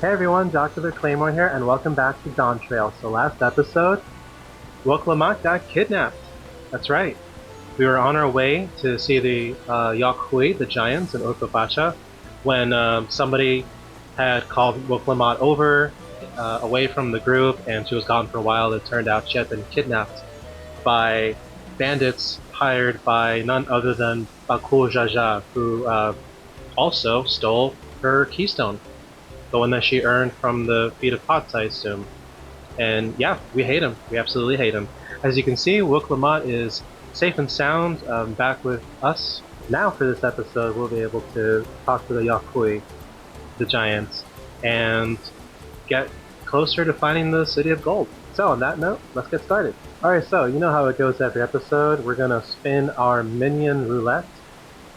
Hey everyone, Dr. Claymore here, and welcome back to Dawntrail. So last episode, Woklamat got kidnapped. That's right. We were on our way to see the Yakhui, the giants, in Urkabasha, when somebody had called Woklamat over, away from the group, and she was gone for a while. It turned out she had been kidnapped by bandits hired by none other than Bakul Jaja, who also stole her keystone, the one that she earned from the feat of pots, I assume. And yeah, we hate him. We absolutely hate him. As you can see, Wook Lamont is safe and sound, back with us. Now, for this episode, we'll be able to talk to the Yakui, the giants, and get closer to finding the City of Gold. So, on that note, let's get started. Alright, so you know how it goes every episode. We're gonna spin our minion roulette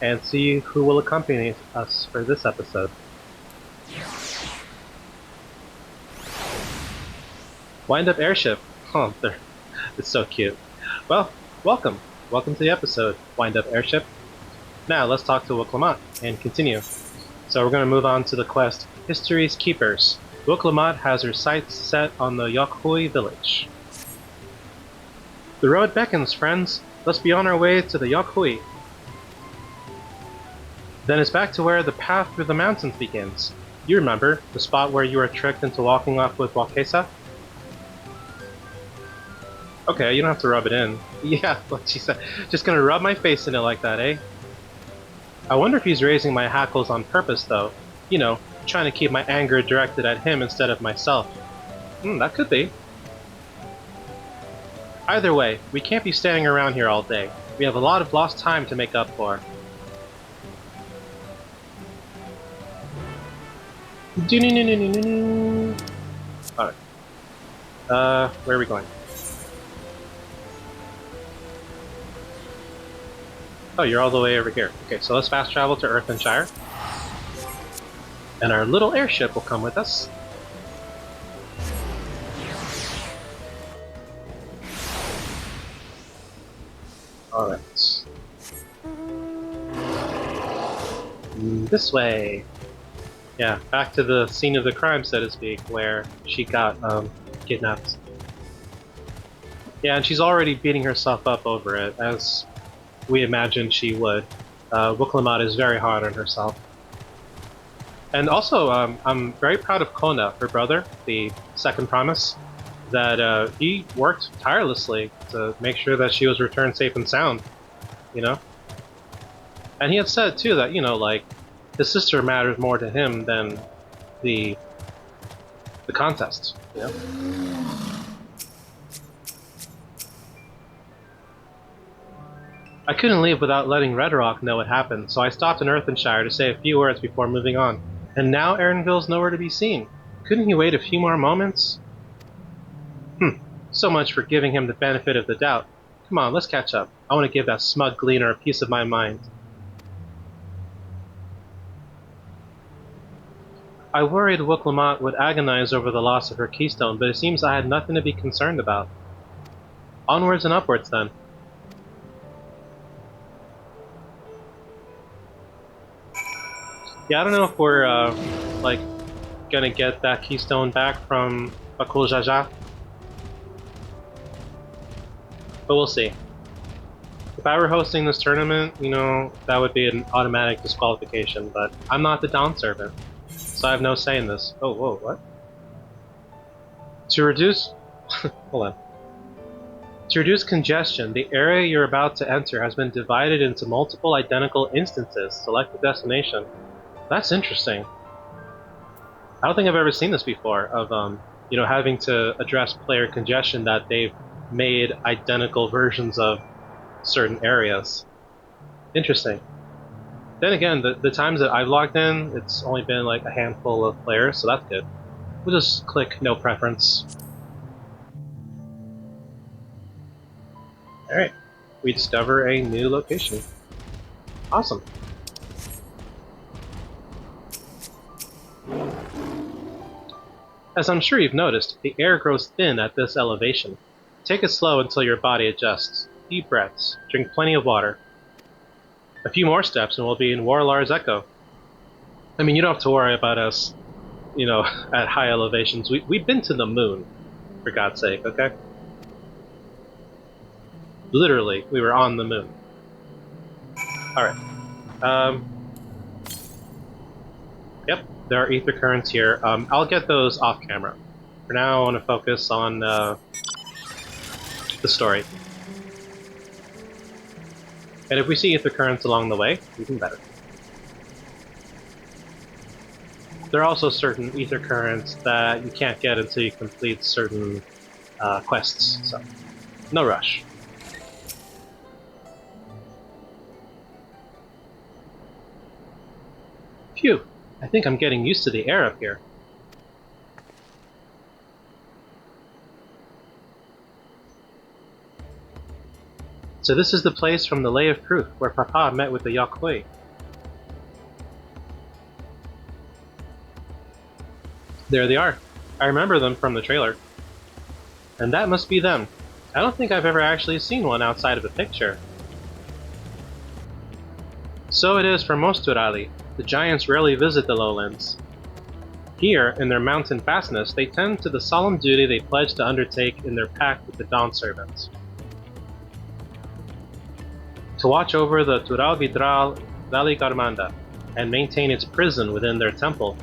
and see who will accompany us for this episode. Wind up airship. Oh, it's so cute. Well, welcome. Welcome to the episode, Wind Up Airship. Now, let's talk to Woklamat and continue. So we're going to move on to the quest, History's Keepers. Woklamat has her sights set on the Yakhui village. The road beckons, friends. Let's be on our way to the Yakhui. Then it's back to where the path through the mountains begins. You remember, the spot where you were tricked into walking off with Wakesa? Okay, you don't have to rub it in. Yeah, what she said. Just gonna rub my face in it like that, eh? I wonder if he's raising my hackles on purpose, though. You know, trying to keep my anger directed at him instead of myself. That could be. Either way, we can't be standing around here all day. We have a lot of lost time to make up for. Alright. Where are we going? Oh, you're all the way over here. Okay, so let's fast travel to Earthenshire. And our little airship will come with us. Alright. This way. Yeah, back to the scene of the crime, so to speak, where she got kidnapped. Yeah, and she's already beating herself up over it, as we imagined she would. Woklamat is very hard on herself. And also, I'm very proud of Kona, her brother, the second promise, that he worked tirelessly to make sure that she was returned safe and sound, you know? And he had said, too, that, you know, like, his sister matters more to him than the contest, you know? I couldn't leave without letting Red Rock know what happened, so I stopped in Earthenshire to say a few words before moving on. And now Erinville's nowhere to be seen. Couldn't he wait a few more moments? So much for giving him the benefit of the doubt. Come on, let's catch up. I want to give that smug gleaner a piece of my mind. I worried Woklamat would agonize over the loss of her keystone, but it seems I had nothing to be concerned about. Onwards and upwards, then. Yeah, I don't know if we're, like, gonna get that keystone back from Bakul Jaja. But we'll see. If I were hosting this tournament, you know, that would be an automatic disqualification, but I'm not the Dawn servant, so I have no say in this. Oh, whoa, what? To reduce... hold on. To reduce congestion, the area you're about to enter has been divided into multiple identical instances. Select the destination. That's interesting. I don't think I've ever seen this before, of, you know, having to address player congestion that they've made identical versions of certain areas. Interesting. Then again, the times that I've logged in, it's only been like a handful of players, so that's good. We'll just click no preference. Alright, we discover a new location. Awesome. As I'm sure you've noticed, the air grows thin at this elevation. Take it slow until your body adjusts. Deep breaths. Drink plenty of water. A few more steps and we'll be in Warlar's Echo. I mean, you don't have to worry about us, you know, at high elevations. We've been to the moon, for God's sake, okay? Literally, we were on the moon. Alright. Yep, there are ether currents here. I'll get those off camera. For now, I want to focus on the story. And if we see ether currents along the way, even better. There are also certain ether currents that you can't get until you complete certain quests, so no rush. Phew, I think I'm getting used to the air up here. So this is the place from the Lay of Proof where Papa met with the Yakuei. There they are. I remember them from the trailer. And that must be them. I don't think I've ever actually seen one outside of a picture. So it is for most Turali. The giants rarely visit the lowlands. Here, in their mountain fastness, they tend to the solemn duty they pledge to undertake in their pact with the Dawn Servants. To watch over the Tural Vidral Valley Garmanda and maintain its prison within their temple.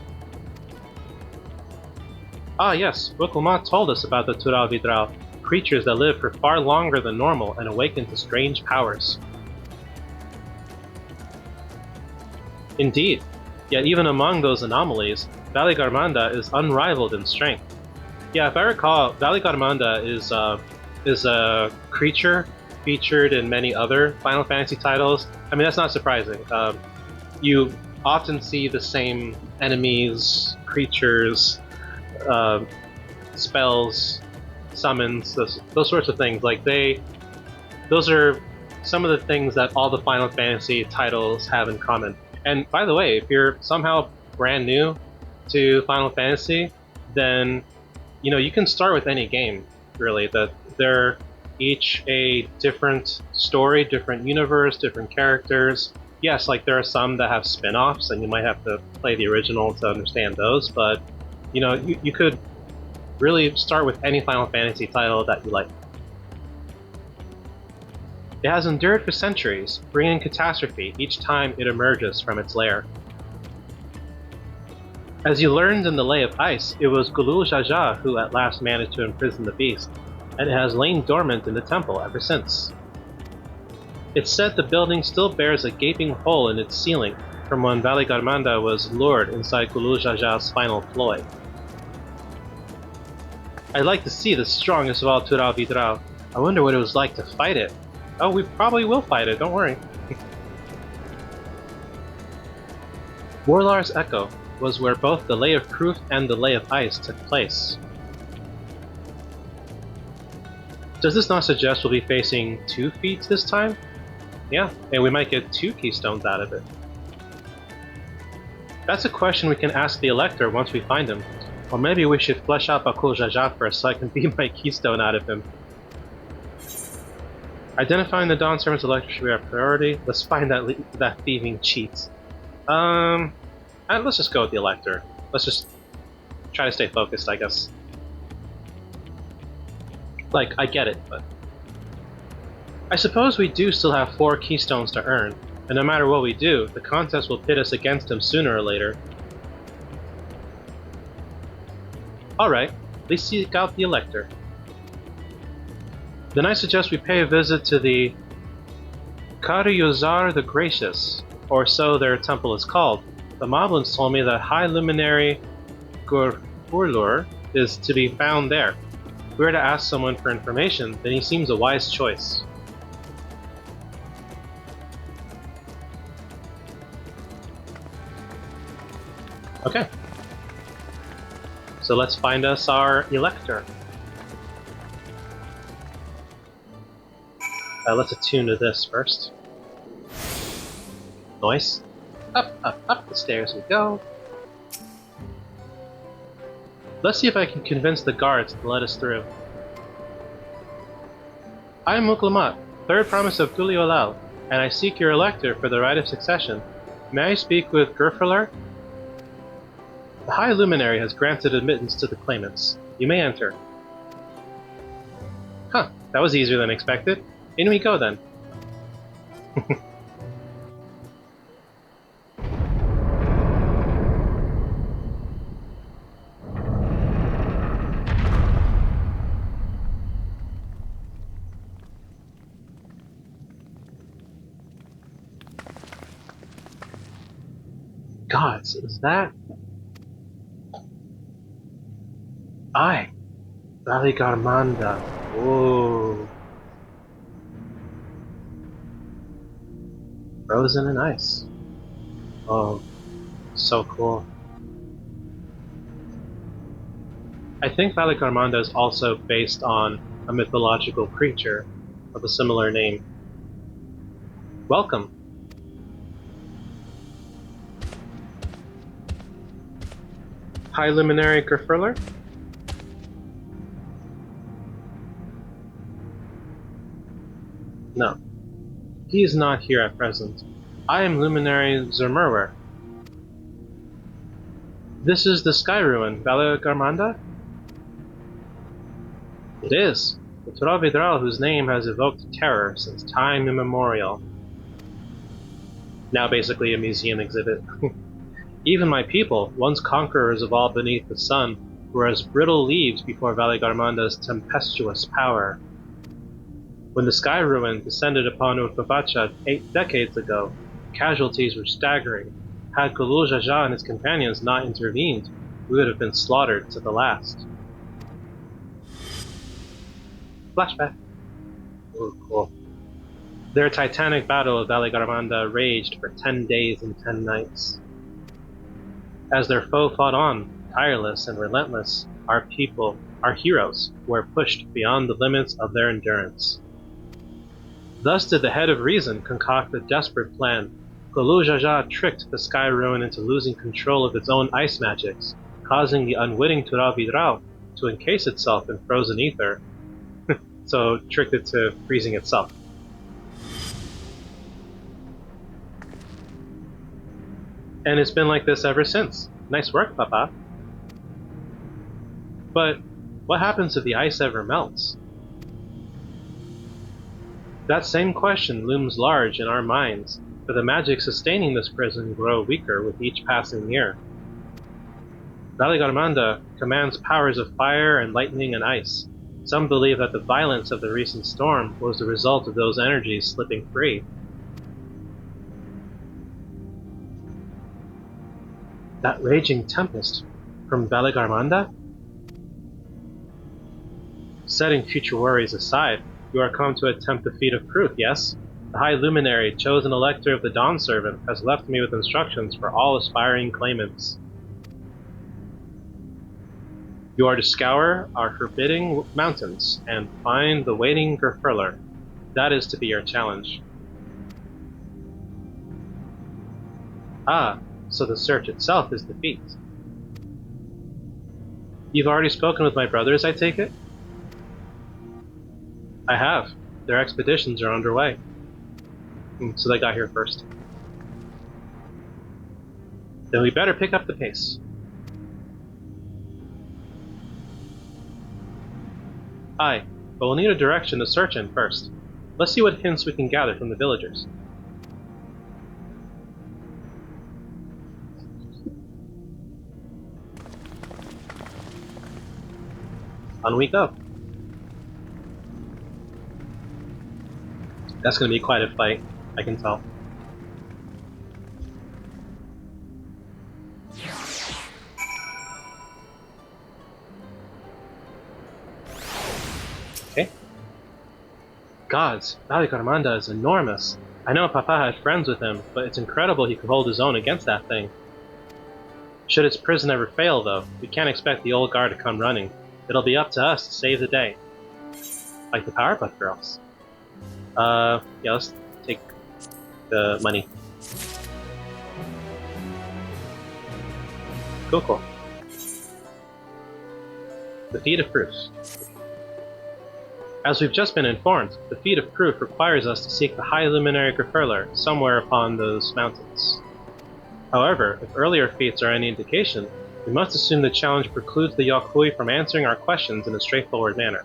Ah yes, Worqor told us about the Tural Vidral, creatures that live for far longer than normal and awaken to strange powers. Indeed, yet even among those anomalies, Valley Garmanda is unrivaled in strength. Yeah, if I recall, Valley Garmanda is a creature featured in many other Final Fantasy titles. I mean, that's not surprising. You often see the same enemies, creatures, spells, summons, those sorts of things. Like those are some of the things that all the Final Fantasy titles have in common. And by the way, if you're somehow brand new to Final Fantasy, then you can start with any game, really. That they're each a different story, different universe, different characters. Yes, like there are some that have spin-offs, and you might have to play the original to understand those, but you could really start with any Final Fantasy title that you like. It has endured for centuries, bringing catastrophe each time it emerges from its lair. As you learned in the Lay of Ice, it was Gulul Jaja who at last managed to imprison the beast, and it has lain dormant in the temple ever since. It's said the building still bears a gaping hole in its ceiling from when Valley Garmanda was lured inside Gulul Jaja's final ploy. I'd like to see the strongest of all Tural Vidral. I wonder what it was like to fight it. Oh, we probably will fight it, don't worry. Worlar's Echo was where both the Lay of Proof and the Lay of Ice took place. Does this not suggest we'll be facing 2 feats this time? Yeah, and we might get 2 keystones out of it. That's a question we can ask the Elector once we find him. Or maybe we should flesh out Bakul Jaja first so I can beat my keystone out of him. Identifying the Dawn Servant's Elector should be our priority. Let's find that thieving cheat. Let's just go with the Elector. Let's just try to stay focused, I guess. Like, I get it, but... I suppose we do still have 4 keystones to earn, and no matter what we do, the contest will pit us against him sooner or later. Alright, let's seek out the Elector. Then I suggest we pay a visit to the Karyozar the Gracious, or so their temple is called. The Moblins told me that High Luminary Gurfurlur is to be found there. If we were to ask someone for information, then he seems a wise choice. Okay. So let's find us our Elector. Let's attune to this first. Nice. Up the stairs we go. Let's see if I can convince the guards to let us through. I am Muklamat, 3rd Promise of Tuliolal, and I seek your Elector for the right of succession. May I speak with Gurfurlur? The High Luminary has granted admittance to the claimants. You may enter. Huh, that was easier than expected. In we go then. Gods, is that... Aye, Valley Garmanda. Whoa. Frozen in ice. Oh, so cool. I think Valley Garmanda is also based on a mythological creature of a similar name. Welcome. High Luminary Gerfurler? No. He is not here at present. I am Luminary Zormor. This is the Sky Ruin, Valley Garmanda? It is. The Trovidral whose name has evoked terror since time immemorial. Now basically a museum exhibit. Even my people, once conquerors of all beneath the sun, were as brittle leaves before Valley Garmanda's tempestuous power. When the Sky Ruin descended upon Urfafacha 8 decades ago, casualties were staggering. Had Kulul Jaja and his companions not intervened, we would have been slaughtered to the last. Flashback. Ooh, cool. Their titanic battle of Valley Garmanda raged for 10 days and 10 nights. As their foe fought on, tireless and relentless, our people, our heroes, were pushed beyond the limits of their endurance. Thus did the head of reason concoct a desperate plan. Kulul Jaja tricked the Sky Ruin into losing control of its own ice magics, causing the unwitting Turavidrao to encase itself in frozen ether. So tricked it to freezing itself. And it's been like this ever since. Nice work, Papa. But what happens if the ice ever melts? That same question looms large in our minds, for the magic sustaining this prison grow weaker with each passing year. Valley Garmanda commands powers of fire and lightning and ice. Some believe that the violence of the recent storm was the result of those energies slipping free. That raging tempest from Valley Garmanda? Setting future worries aside, you are come to attempt the feat of proof, yes? The High Luminary, chosen elector of the Dawn Servant, has left me with instructions for all aspiring claimants. You are to scour our forbidding mountains and find the waiting Gerfurler. That is to be your challenge. Ah, so the search itself is defeat. You've already spoken with my brothers, I take it? I have. Their expeditions are underway. So they got here first. Then we better pick up the pace. Aye, but we'll need a direction to search in first. Let's see what hints we can gather from the villagers. On we go. That's going to be quite a fight, I can tell. Okay. Gods, Valley Garmanda is enormous. I know Papa had friends with him, but it's incredible he could hold his own against that thing. Should its prison ever fail, though, we can't expect the old guard to come running. It'll be up to us to save the day. Like the Powerpuff Girls. Yeah, let's take the money. Cool. The feat of proof. As we've just been informed, the feat of proof requires us to seek the High Luminary Gerfurler somewhere upon those mountains. However, if earlier feats are any indication, We must assume the challenge precludes the Yokhui from answering our questions in a straightforward manner.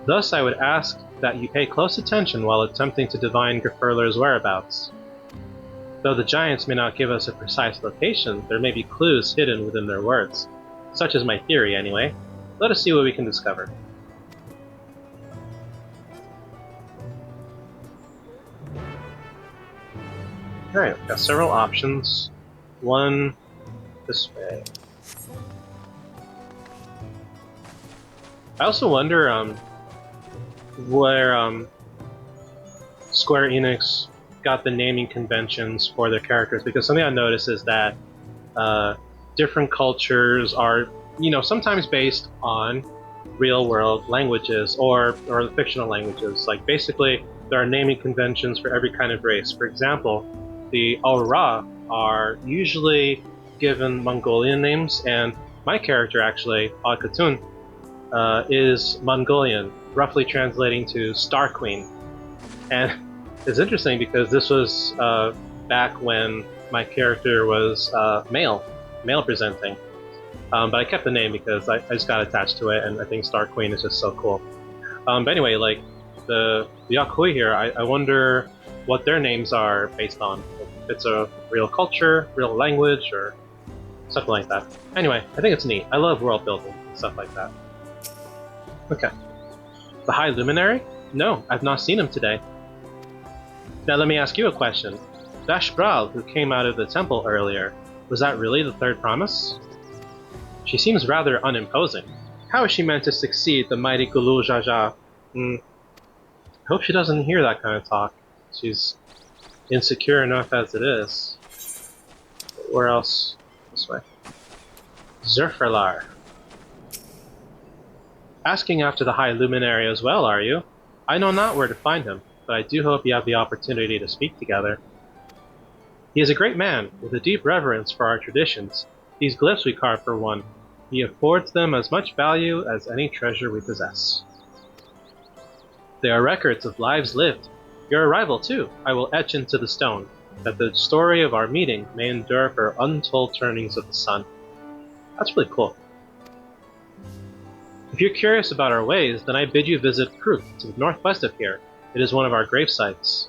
Thus, I would ask that you pay close attention while attempting to divine Gefurler's whereabouts. Though the giants may not give us a precise location, there may be clues hidden within their words. Such is my theory, anyway. Let us see what we can discover. Alright, we've got several options. One this way. I also wonder where Square Enix got the naming conventions for their characters, because something I noticed is that different cultures are, sometimes based on real-world languages or fictional languages. Like, basically, there are naming conventions for every kind of race. For example, the Aura are usually given Mongolian names, and my character, actually, Al-Khatun, is Mongolian, roughly translating to Star Queen. And it's interesting because this was back when my character was male presenting. But I kept the name because I just got attached to it, and I think Star Queen is just so cool. But anyway, like the Yokhui here, I wonder what their names are based on. If it's a real culture, real language, or something like that. Anyway, I think it's neat. I love world building and stuff like that. Okay. The High Luminary? No, I've not seen him today. Now let me ask you a question. Vashbral, who came out of the temple earlier, was that really the third promise? She seems rather unimposing. How is she meant to succeed the mighty Gulu Jaja? I hope she doesn't hear that kind of talk. She's insecure enough as it is. Where else? This way. Zerferlar. Asking after the High Luminary as well, are you? I know not where to find him, but I do hope you have the opportunity to speak together. He is a great man, with a deep reverence for our traditions. These glyphs we carve for one. He affords them as much value as any treasure we possess. They are records of lives lived. Your arrival, too, I will etch into the stone, that the story of our meeting may endure for untold turnings of the sun. That's really cool. If you're curious about our ways, then I bid you visit Proof to the northwest of here. It is one of our grave sites.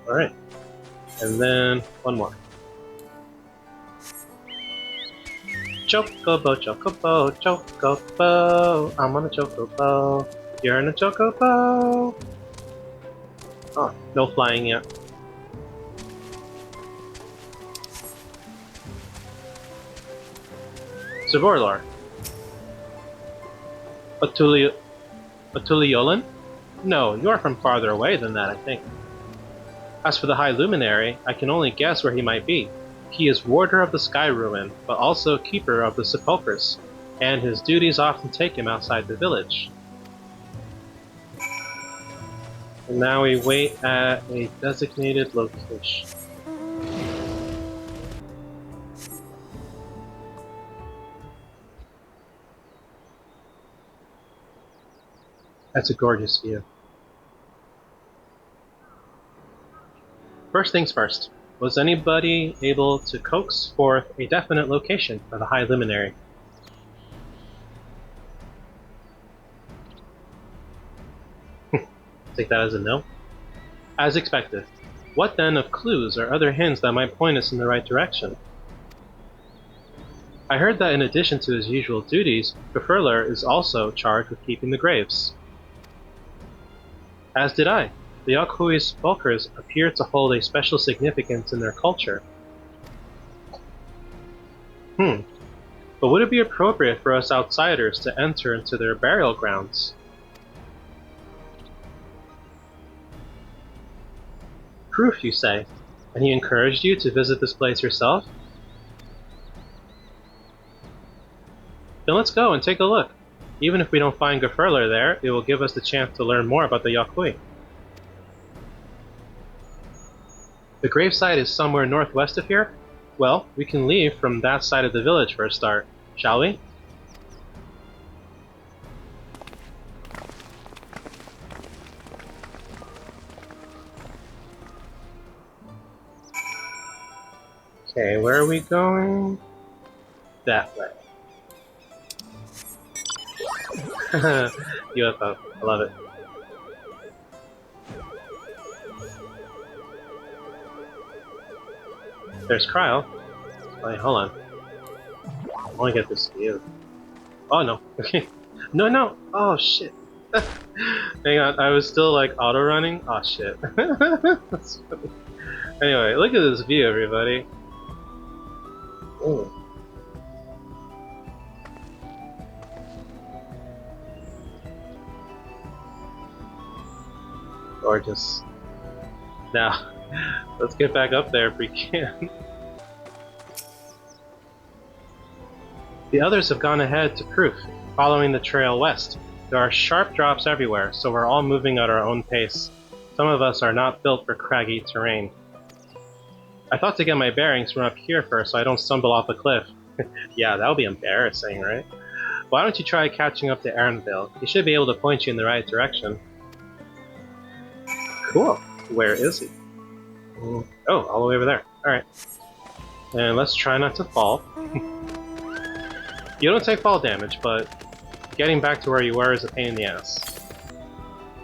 Alright. And then one more. Chocobo, chocobo, chocobo. I'm on a chocobo. You're in a chocobo. Oh, no flying yet. Zormor. Otuliolan? No, you are from farther away than that, I think. As for the High Luminary, I can only guess where he might be. He is warder of the Sky Ruin, but also keeper of the sepulchres, and his duties often take him outside the village. And now we wait at a designated location. That's a gorgeous view. First things first, was anybody able to coax forth a definite location for the High Luminary? Take that as a no. As expected. What then of clues or other hints that might point us in the right direction? I heard that in addition to his usual duties, Gefurler is also charged with keeping the graves. As did I. The Yokhui's sepulchres appear to hold a special significance in their culture. But would it be appropriate for us outsiders to enter into their burial grounds? Proof, you say? And he encouraged you to visit this place yourself? Then let's go and take a look. Even if we don't find Gefurler there, it will give us the chance to learn more about the Yokhui. The gravesite is somewhere northwest of here? Well, we can leave from that side of the village for a start, shall we? Okay, where are we going? That way. UFO. I love it. There's Cryo. Wait, hold on. I want to get this view. Oh no. No, no! Oh shit. Hang on, I was still like auto running? Oh shit. That's funny. Anyway, look at this view, everybody. Ooh. Gorgeous. Now, let's get back up there if we can. The others have gone ahead to Proof, following the trail west. There are sharp drops everywhere, so we're all moving at our own pace. Some of us are not built for craggy terrain. I thought to get my bearings from up here first so I don't stumble off a cliff. Yeah, that would be embarrassing, right? Why don't you try catching up to Aaronville? He should be able to point you in the right direction. Cool. Where is he? Oh, all the way over there. Alright. And let's try not to fall. You don't take fall damage, but getting back to where you were is a pain in the ass.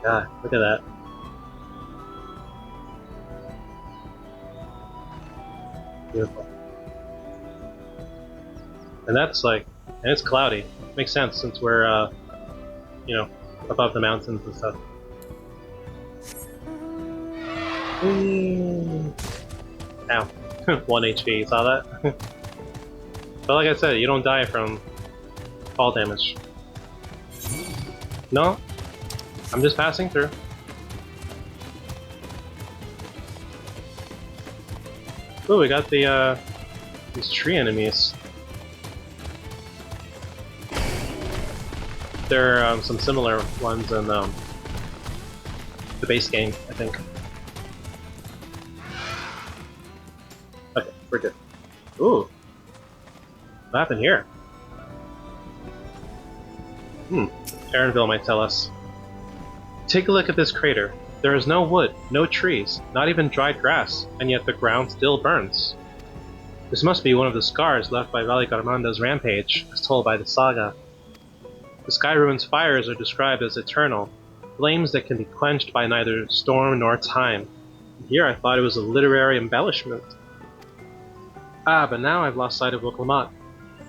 God, look at that. Beautiful. And that's like, and it's cloudy. Makes sense since we're, you know, above the mountains and stuff. Ow. 1 HP, you saw that? But like I said, you don't die from fall damage. No, I'm just passing through. Oh, we got the, these tree enemies. There are some similar ones in the base game, I think. Okay, we're good. Ooh. What happened here? Aaronville might tell us. Take a look at this crater. There is no wood, no trees, not even dried grass, and yet the ground still burns. This must be one of the scars left by Valigarmanda's rampage, as told by the saga. The Skyruin's fires are described as eternal, flames that can be quenched by neither storm nor time. Here I thought it was a literary embellishment. Ah, but now I've lost sight of Worqor.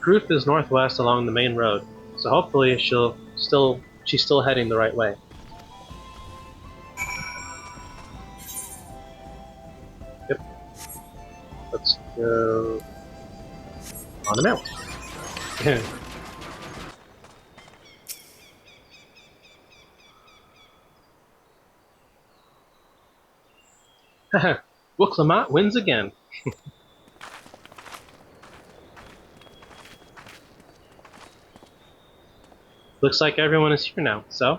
Proof is northwest along the main road, so hopefully she's still heading the right way. Yep. Let's go on the mountain. Haha, Worqor wins again. Looks like everyone is here now, so?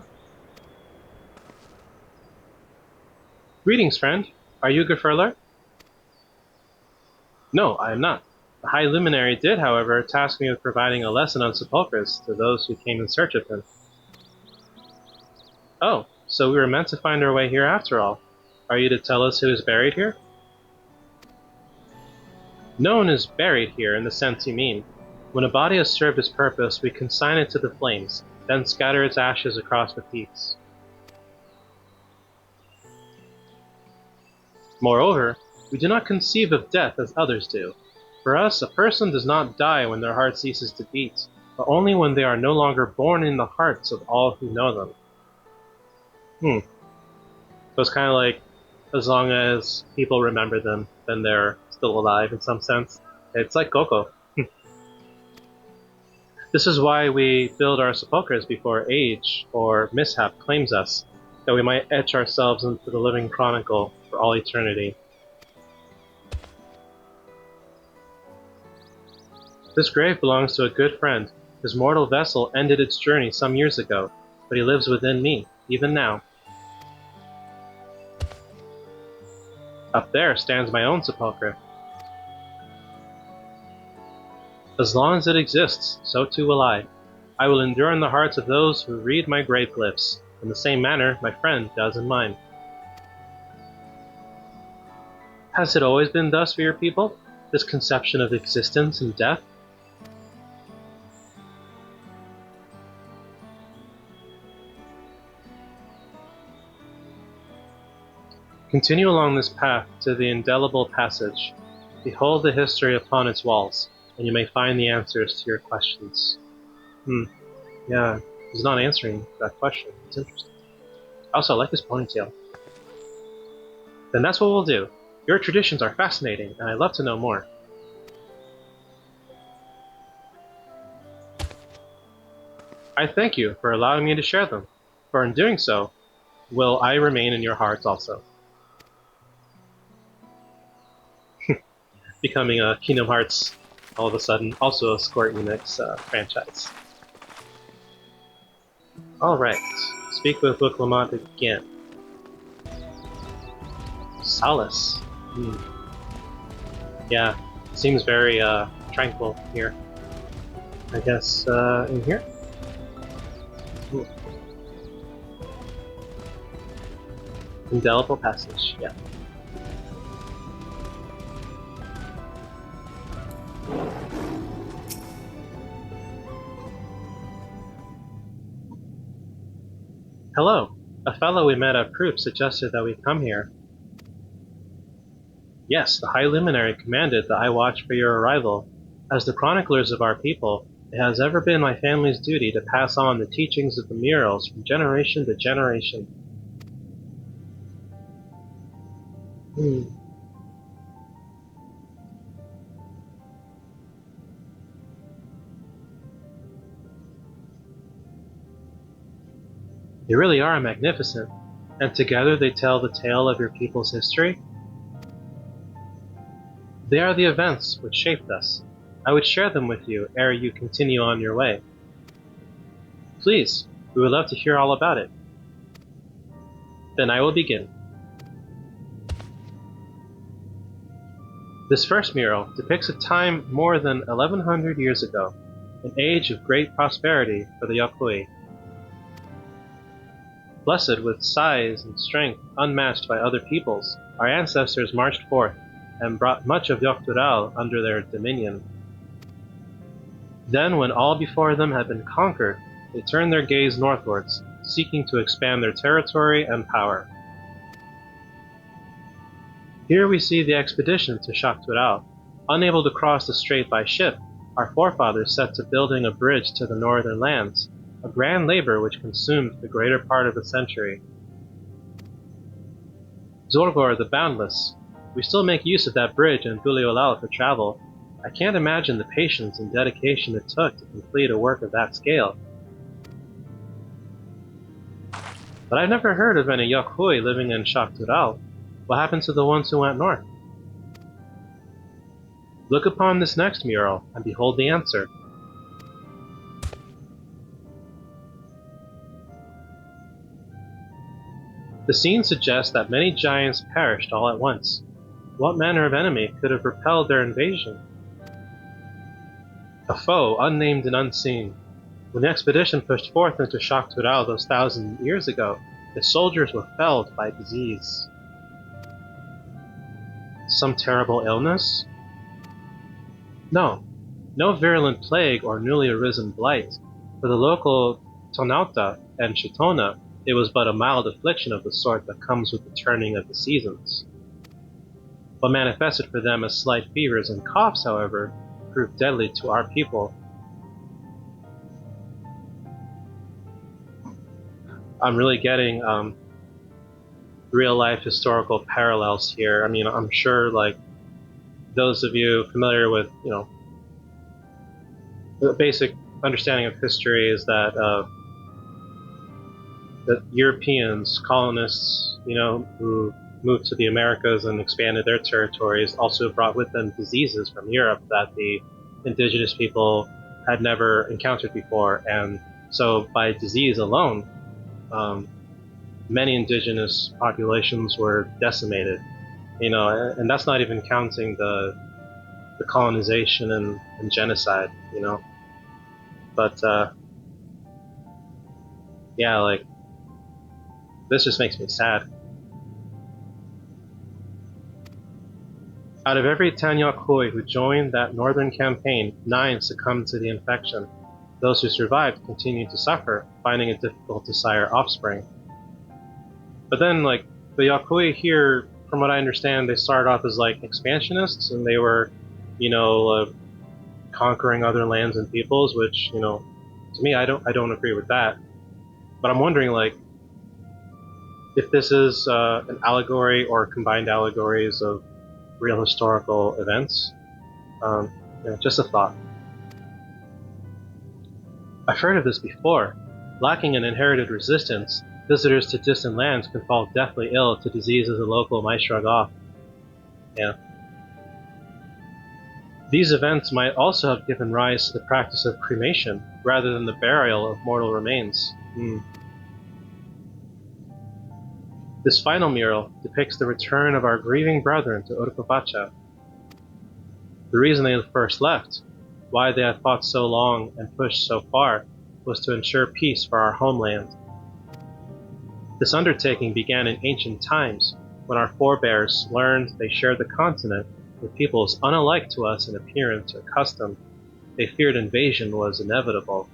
Greetings, friend. Are you Gefurler? No, I am not. The High Luminary did, however, task me with providing a lesson on sepulchres to those who came in search of him. Oh, so we were meant to find our way here after all. Are you to tell us who is buried here? No one is buried here in the sense you mean. When a body has served its purpose, we consign it to the flames, then scatter its ashes across the peaks. Moreover, we do not conceive of death as others do. For us, a person does not die when their heart ceases to beat, but only when they are no longer born in the hearts of all who know them. So it's kind of like, as long as people remember them, then they're still alive in some sense. It's like Coco. This is why we build our sepulchres before age or mishap claims us, that we might etch ourselves into the living chronicle for all eternity. This grave belongs to a good friend. His mortal vessel ended its journey some years ago, but he lives within me, even now. Up there stands my own sepulchre. As long as it exists, so too will I. I will endure in the hearts of those who read my grave glyphs, in the same manner my friend does in mine. Has it always been thus for your people? this conception of existence and death. Continue along this path to the indelible passage. Behold the history upon its walls, and you may find the answers to your questions. Yeah, he's not answering that question. It's interesting. Also, I like this ponytail. Then that's what we'll do. Your traditions are fascinating, and I'd love to know more. I thank you for allowing me to share them, for in doing so, will I remain in your hearts also. Becoming a Kingdom Hearts, all of a sudden, also a Square Enix franchise. Alright, speak with Worqor again. Solace. Yeah, seems very tranquil here. I guess in here? Ooh. Indelible passage, yeah. Hello. A fellow we met at Proof suggested that we come here. Yes, the High Luminary commanded that I watch for your arrival. As the chroniclers of our people, it has ever been my family's duty to pass on the teachings of the murals from generation to generation. They really are magnificent, and together they tell the tale of your people's history. They are the events which shaped us. I would share them with you ere you continue on your way. Please, we would love to hear all about it. Then I will begin. This first mural depicts a time more than 1100 years ago, an age of great prosperity for the Yokui. Blessed with size and strength unmatched by other peoples, our ancestors marched forth and brought much of Yoktural under their dominion. Then, when all before them had been conquered, they turned their gaze northwards, seeking to expand their territory and power. Here we see the expedition to Shaktural. Unable to cross the strait by ship, our forefathers set to building a bridge to the northern lands, a grand labor which consumed the greater part of a century. Zormor the Boundless. We still make use of that bridge in Buliolal for travel. I can't imagine the patience and dedication it took to complete a work of that scale. But I've never heard of any Yokui living in Shaktural. What happened to the ones who went north? Look upon this next mural and behold the answer. The scene suggests that many giants perished all at once. What manner of enemy could have repelled their invasion? A foe unnamed and unseen. When the expedition pushed forth into Shaktural those 1,000 years ago, the soldiers were felled by disease. Some terrible illness? No virulent plague or newly arisen blight. For the local Tonauta and Chitona, it was but a mild affliction of the sort that comes with the turning of the seasons. What manifested for them as slight fevers and coughs, however, proved deadly to our people. I'm really getting real-life historical parallels here. I mean, I'm sure, like, those of you familiar with, the basic understanding of history is that that Europeans, colonists, who moved to the Americas and expanded their territories, also brought with them diseases from Europe that the indigenous people had never encountered before. And so by disease alone, many indigenous populations were decimated. And that's not even counting the colonization and genocide, But yeah, like, this just makes me sad. Out of every 10 Yokoi who joined that northern campaign, 9 succumbed to the infection. Those who survived continued to suffer, finding it difficult to sire offspring. But then, like, the Yokoi here, from what I understand, they started off as, like, expansionists, and they were, conquering other lands and peoples, which, to me, I don't agree with that. But I'm wondering, like, if this is an allegory or combined allegories of real historical events. Just a thought. I've heard of this before. Lacking an inherited resistance, visitors to distant lands can fall deathly ill to diseases the local might shrug off. Yeah. These events might also have given rise to the practice of cremation, rather than the burial of mortal remains. This final mural depicts the return of our grieving brethren to Urquapacha. The reason they first left, why they had fought so long and pushed so far, was to ensure peace for our homeland. This undertaking began in ancient times, when our forebears learned they shared the continent with peoples unalike to us in appearance or custom. They feared invasion was inevitable.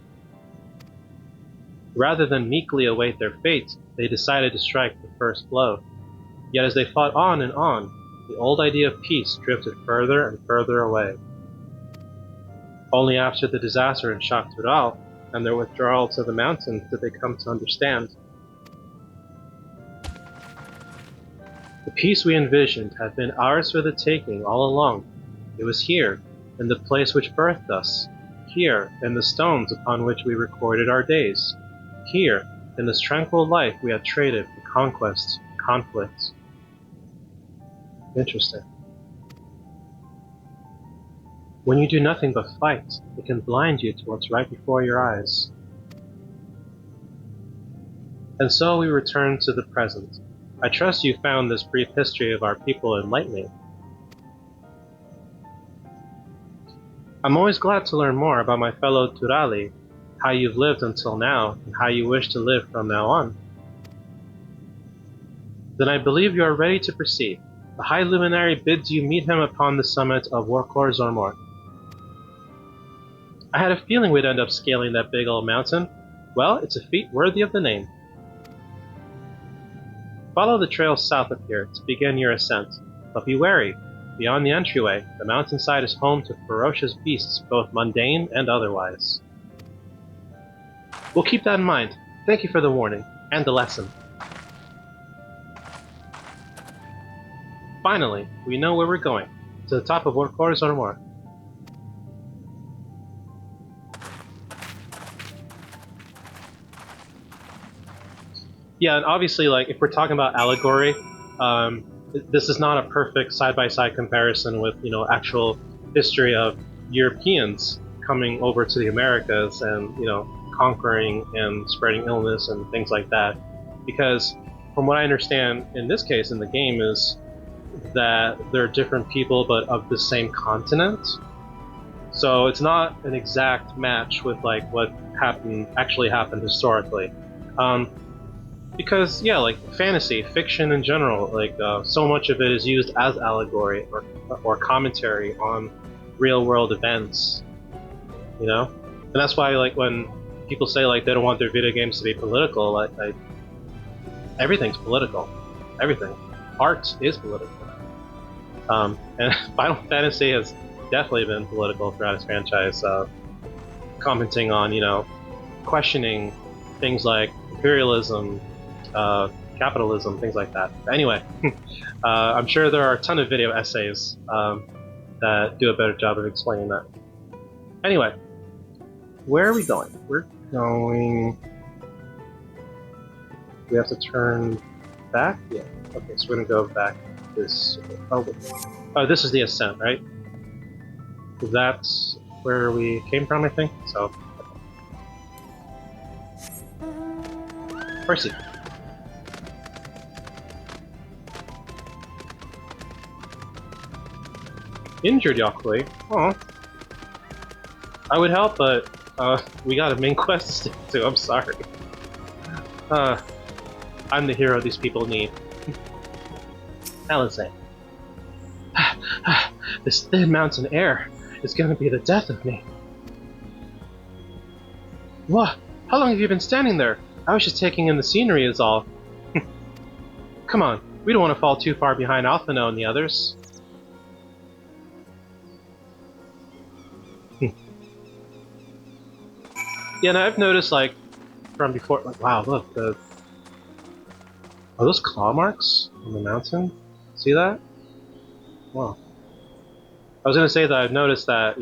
Rather than meekly await their fate, they decided to strike the first blow. Yet as they fought on and on, the old idea of peace drifted further and further away. Only after the disaster in Shaktural and their withdrawal to the mountains did they come to understand. The peace we envisioned had been ours for the taking all along. It was here, in the place which birthed us, here, in the stones upon which we recorded our days, here, in this tranquil life we had traded for conquests, conflicts. Interesting. When you do nothing but fight, it can blind you to what's right before your eyes. And so we return to the present. I trust you found this brief history of our people enlightening. I'm always glad to learn more about my fellow Turali, how you've lived until now, and how you wish to live from now on. Then I believe you are ready to proceed. The High Luminary bids you meet him upon the summit of Worqor Zormor. I had a feeling we'd end up scaling that big old mountain. Well, it's a feat worthy of the name. Follow the trail south of here to begin your ascent, but be wary. Beyond the entryway, the mountainside is home to ferocious beasts, both mundane and otherwise. We'll keep that in mind. Thank you for the warning, and the lesson. Finally, we know where we're going, to the top of Worqor Zormor. Yeah, and obviously, like, if we're talking about allegory, this is not a perfect side-by-side comparison with, actual history of Europeans coming over to the Americas and, conquering and spreading illness and things like that. Because from what I understand in this case in the game is that they're different people but of the same continent. So it's not an exact match with like what actually happened historically. Because yeah, like fantasy, fiction in general, like so much of it is used as allegory or commentary on real world events, and that's why like when people say like they don't want their video games to be political, like everything's political, everything, art is political, and Final Fantasy has definitely been political throughout its franchise, commenting on questioning things like imperialism. Capitalism, things like that. Anyway, I'm sure there are a ton of video essays that do a better job of explaining that. Anyway, where are we going? We're going... We have to turn back? Yeah. Okay, so we're going to go back this... Oh, this is the ascent, right? That's where we came from, I think. So... Percy. Injured Yokoi? Oh. I would help, but we got a main quest to stick to, I'm sorry. I'm the hero these people need. Alizé. This thin mountain air is gonna be the death of me. What? How long have you been standing there? I was just taking in the scenery is all. Come on, we don't want to fall too far behind Alphino and the others. Yeah, and I've noticed, like, from before, like, wow, look, are those claw marks on the mountain? See that? Wow. I was gonna say that I've noticed that,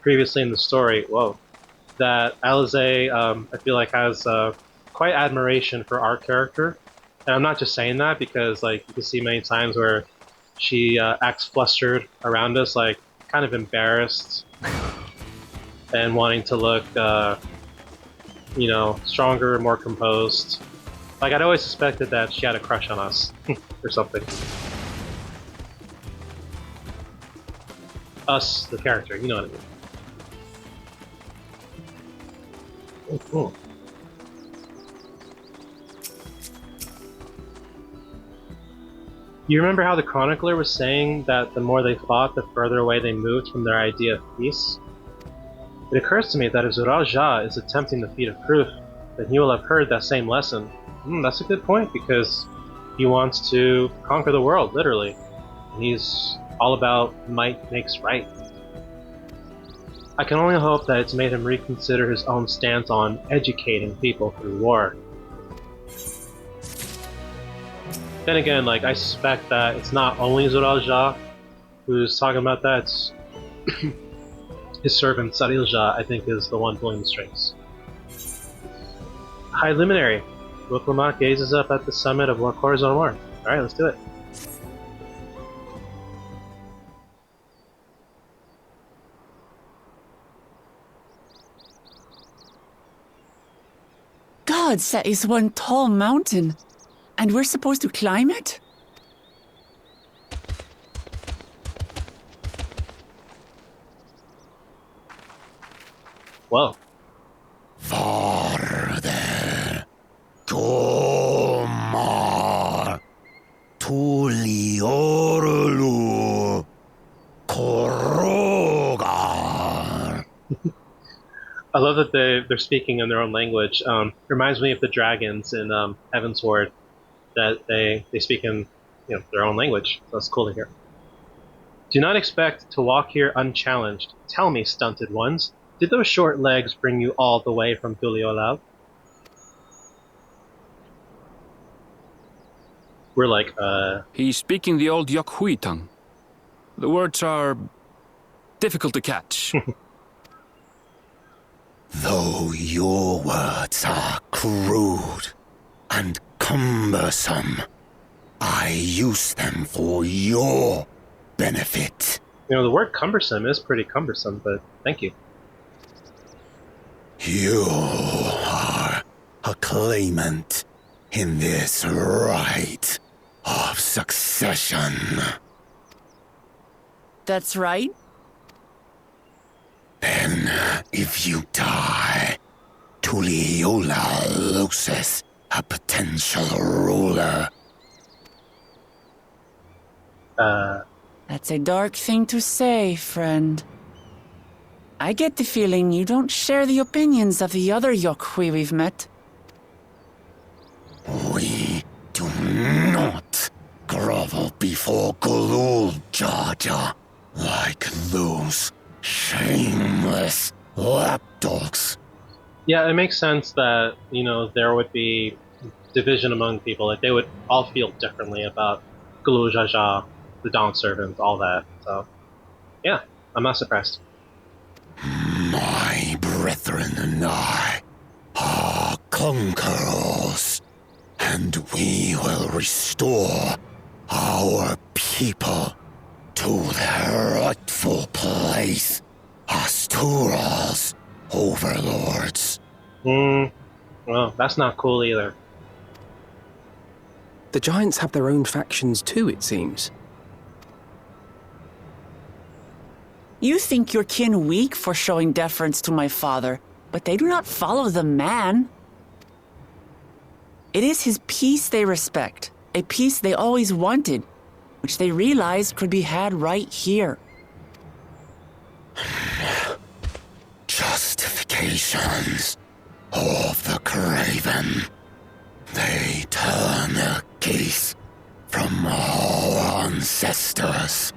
previously in the story, that Alize, I feel like has quite admiration for our character. And I'm not just saying that because, like, you can see many times where she acts flustered around us, like, kind of embarrassed and wanting to look, stronger, more composed. Like, I'd always suspected that she had a crush on us or something. Us, the character, you know what I mean. Oh, cool. You remember how the chronicler was saying that the more they fought, the further away they moved from their idea of peace? It occurs to me that if Zormor is attempting the feat of proof, then he will have heard that same lesson. That's a good point, because he wants to conquer the world, literally. And he's all about might makes right. I can only hope that it's made him reconsider his own stance on educating people through war. Then again, like, I suspect that it's not only Zormor who's talking about that, it's his servant Sarilja, I think, is the one pulling the strings. High Luminary. Worqor gazes up at the summit of Worqor Zormor. Alright, let's do it. Gods, that is one tall mountain. And we're supposed to climb it? Whoa. Farther. Zormor. Tuliorlu. Korogar. I love that they're speaking in their own language. Reminds me of the dragons in Heavensward, that they speak in their own language. So that's cool to hear. Do not expect to walk here unchallenged. Tell me, stunted ones, did those short legs bring you all the way from Tuliolab? We're like, He's speaking the old Yokhui tongue. The words are difficult to catch. Though your words are crude and cumbersome, I use them for your benefit. The word cumbersome is pretty cumbersome, but thank you. You are a claimant in this right of succession. That's right. Then, if you die, Tuliola loses a potential ruler. That's a dark thing to say, friend. I get the feeling you don't share the opinions of the other Yokhui we've met. We do not grovel before Gulul Jaja like those shameless lapdogs. Yeah, it makes sense that, there would be division among people. Like, they would all feel differently about Gulu Jaja, the Dawn Servant, all that. So, yeah, I'm not surprised. My brethren and I are conquerors, and we will restore our people to their rightful place as Tural's overlords. Well, that's not cool either. The Giants have their own factions too, it seems. You think your kin weak for showing deference to my father, but they do not follow the man. It is his peace they respect, a peace they always wanted. which they realized could be had right here. Justifications of the craven. They turn their gaze from our ancestors,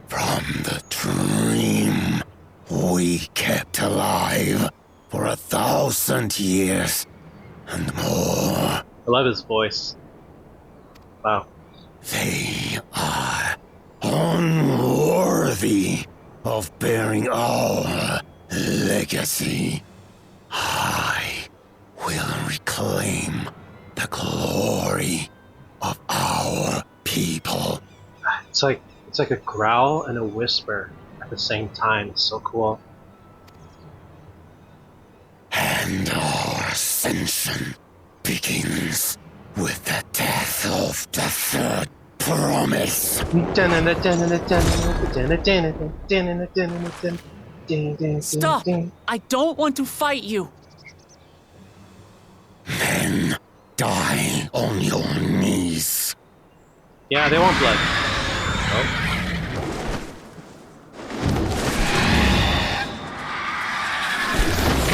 from the dream we kept alive for 1,000 years and more. I love his voice. Wow. They are unworthy of bearing our legacy. I will reclaim the glory of our people. It's like a growl and a whisper at the same time. It's so cool. And our ascension begins with the death of the third promise. Stop! I don't want to fight you! Then die on your knees. Yeah, they want blood. Oh.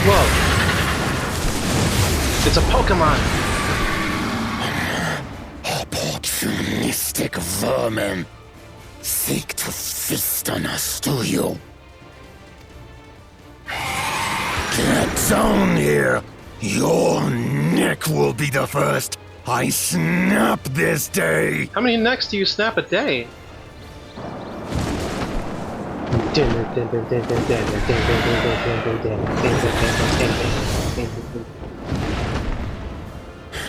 Whoa. It's a Pokemon! Opportunistic vermin seek to feast on us, do you? Get down here! Your neck will be the first I snap this day! How many necks do you snap a day?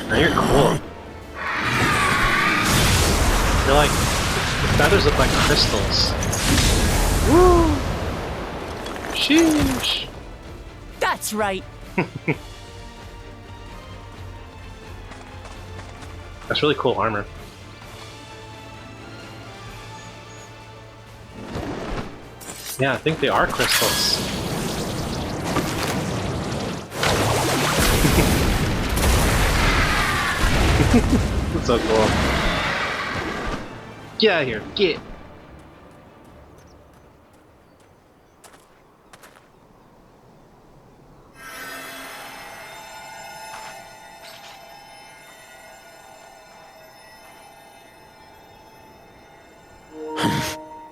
Now you're cool. You're like, the feathers look like crystals. Woo! Sheesh! That's right! That's really cool armor. Yeah, I think they are crystals. That's so cool. Get out of here, get!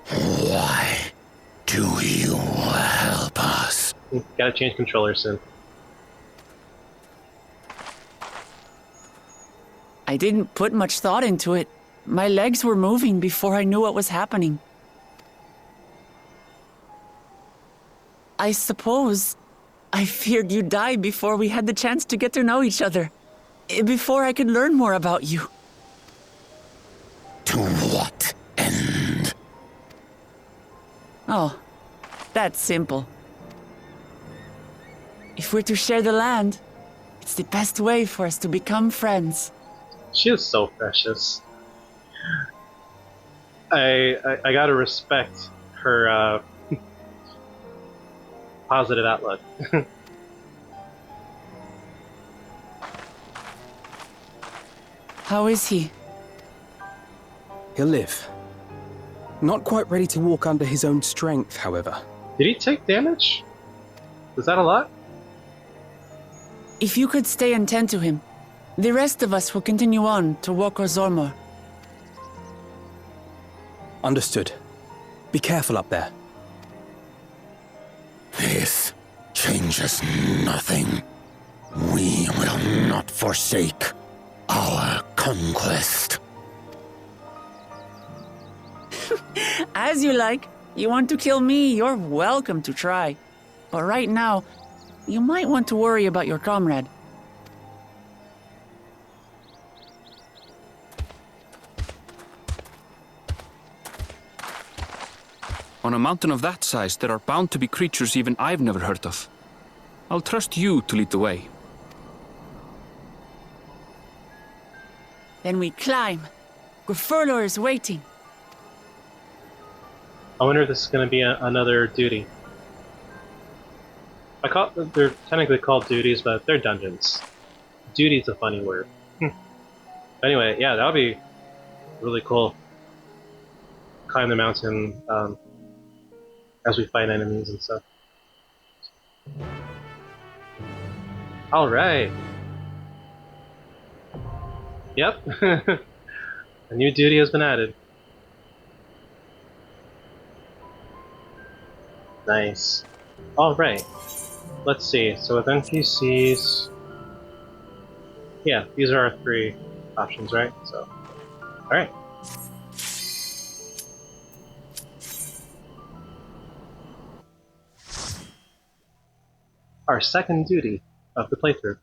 Why do you help us? Gotta change controllers soon. I didn't put much thought into it. My legs were moving before I knew what was happening. I suppose I feared you'd die before we had the chance to get to know each other. Before I could learn more about you. To what end? Oh, that's simple. If we're to share the land, it's the best way for us to become friends. She is so precious. I gotta respect her positive outlook. How is he? He'll live. Not quite ready to walk under his own strength, however. Did he take damage? Was that a lot? If you could stay and tend to him, the rest of us will continue on to Worqor Zormor. Understood. Be careful up there. This changes nothing. We will not forsake our conquest. As you like. You want to kill me, you're welcome to try. But right now, you might want to worry about your comrade. On a mountain of that size, there are bound to be creatures even I've never heard of. I'll trust you to lead the way. Then we climb. Worqor is waiting. I wonder if this is going to be another duty. They're technically called duties, but they're dungeons. Duty's a funny word. Anyway, yeah, that would be really cool. climb the mountain as we fight enemies and stuff. Alright! Yep! A new duty has been added. Nice. Alright. Let's see. So with NPCs... Yeah, these are our 3 options, right? So, alright. Our second duty of the playthrough.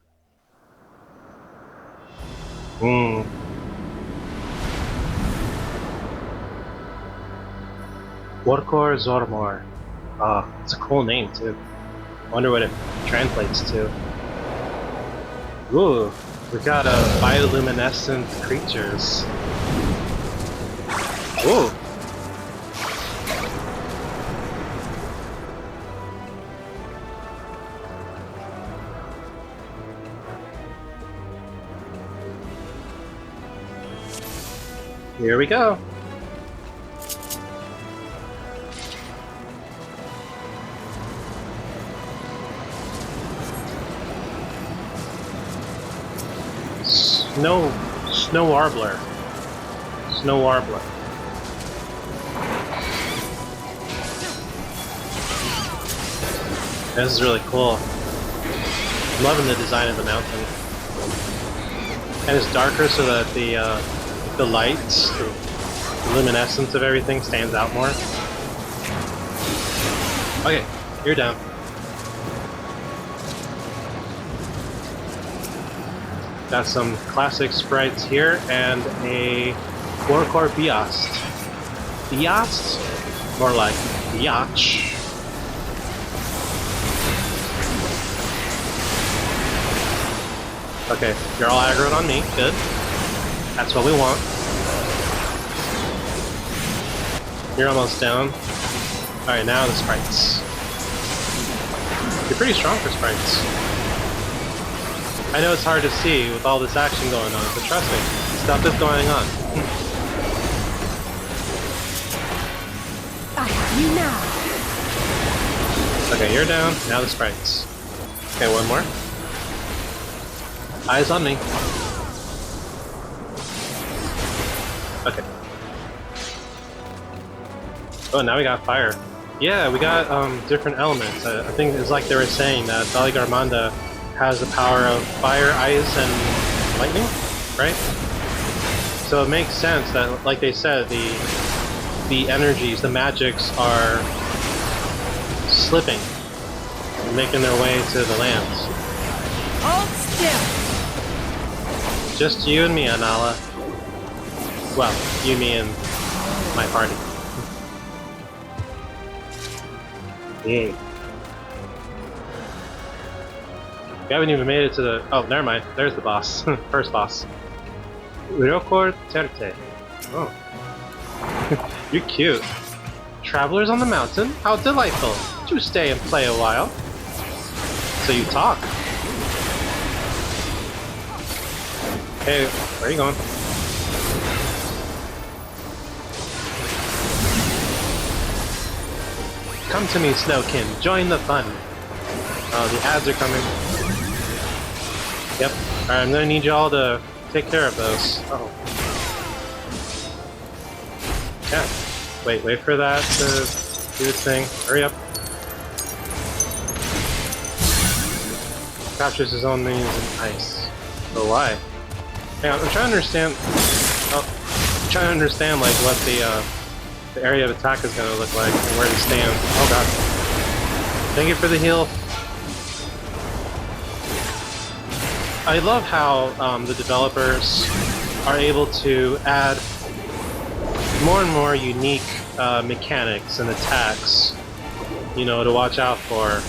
Worqor Zormor. Ah, it's a cool name too. Wonder what it translates to. Ooh, we got bioluminescent creatures. Ooh. Here we go. Snow warbler. Snow warbler. This is really cool. I'm loving the design of the mountain. And it's darker so that the lights, the luminescence of everything stands out more. Okay, you're down. Got some classic sprites here and a Worqor Biast. Biast? More like Biatch. Okay, you're all aggroed on me. Good. That's what we want. You're almost down. Alright, now the sprites. You're pretty strong for sprites. I know it's hard to see with all this action going on, but trust me, stuff is going on. I have you now. Okay, you're down. Now the sprites. Okay, one more. Eyes on me. Okay. Oh, now we got fire. Yeah, we got different elements. I think it's like they were saying that Daligarmanda has the power of fire, ice, and lightning, right? So it makes sense that, like they said, the energies, the magics are slipping, making their way to the lands. Hold still. Just you and me, Anala. Well, you, me, and my party. Yay. We haven't even made it to the... Oh, never mind. There's the boss. First boss. Worqor Terte. Oh. You're cute. Travelers on the mountain? How delightful. Do stay and play a while. So you talk. Hey, where are you going? Come to me, Snowkin. Join the fun. Oh, the ads are coming. Yep. Alright, I'm gonna need you all to take care of those. Uh-oh. Yeah. Wait for that to do its thing. Hurry up. Captures his own minions in ice. Oh, why? Hang on, I'm trying to understand... Oh, I'm trying to understand, like, what the area of attack is gonna look like and where to stand. Oh god. Thank you for the heal. I love how the developers are able to add more and more unique mechanics and attacks, you know, to watch out for.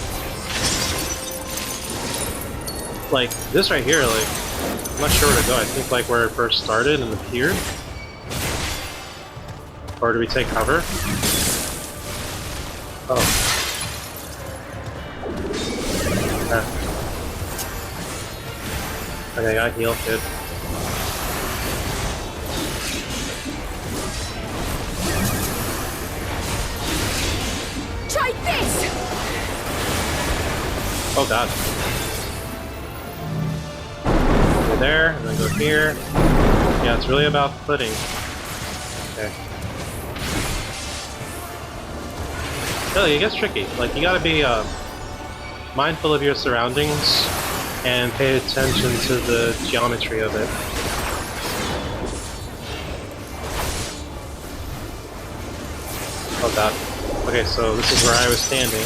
Like, this right here, like, I'm not sure where to go. I think, like, where it first started and appeared. Or do we take cover? Oh. Okay, I got healed, good. Oh god. Go there, and then go here. Yeah, it's really about footing. Okay. Still, it gets tricky. Like, you gotta be mindful of your surroundings and pay attention to the geometry of it. Oh god. Okay, so this is where I was standing.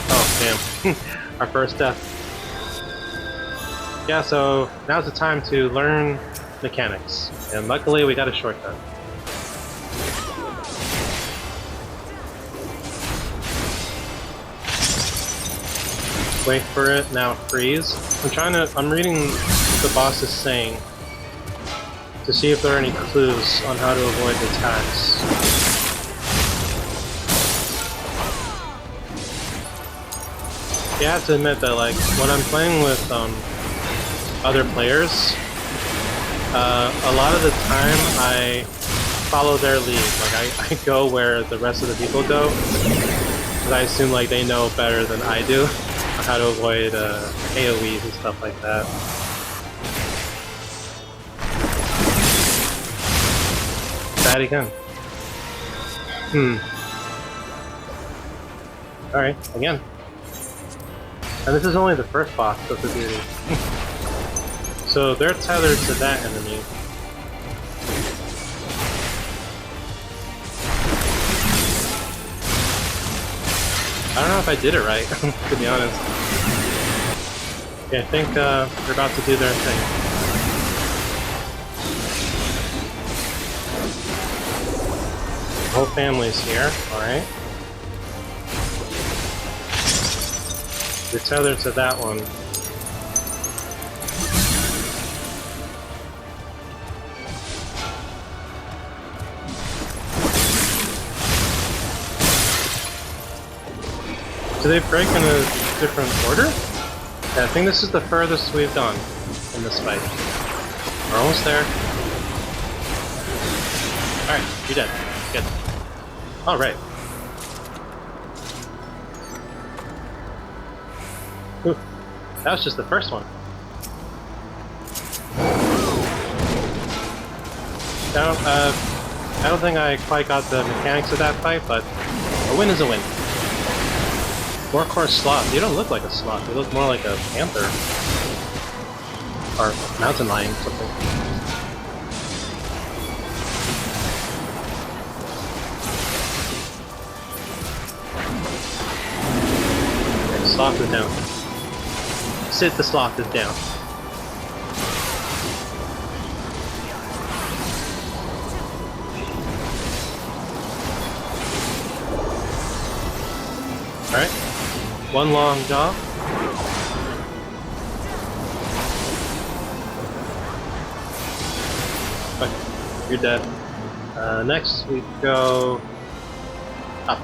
Oh, damn. Our first death. Yeah, so now's the time to learn mechanics. And luckily we got a shortcut. Wait for it, now freeze. I'm reading what the boss is saying to see if there are any clues on how to avoid the attacks. Yeah, I have to admit that, like, when I'm playing with other players, a lot of the time I follow their lead. Like, I go where the rest of the people go, because I assume like they know better than I do how to avoid AoEs and stuff like that. Bad again. Alright, again. And this is only the first boss of the beauty. So they're tethered to that enemy. I don't know if I did it right, to be honest. Okay, I think they're about to do their thing. The whole family's here, alright. You're tethered to that one. Do they break in a different order? Yeah, I think this is the furthest we've gone in this fight. We're almost there. Alright, you're dead. Good. Alright. Ooh, that was just the first one. I don't think I quite got the mechanics of that fight, but a win is a win. Worqor sloth. You don't look like a sloth. You look more like a panther. Or mountain lion or something. Okay, sloth is down. Sit the sloth is down. Alright. One long job. Okay, you're dead. Next we go up.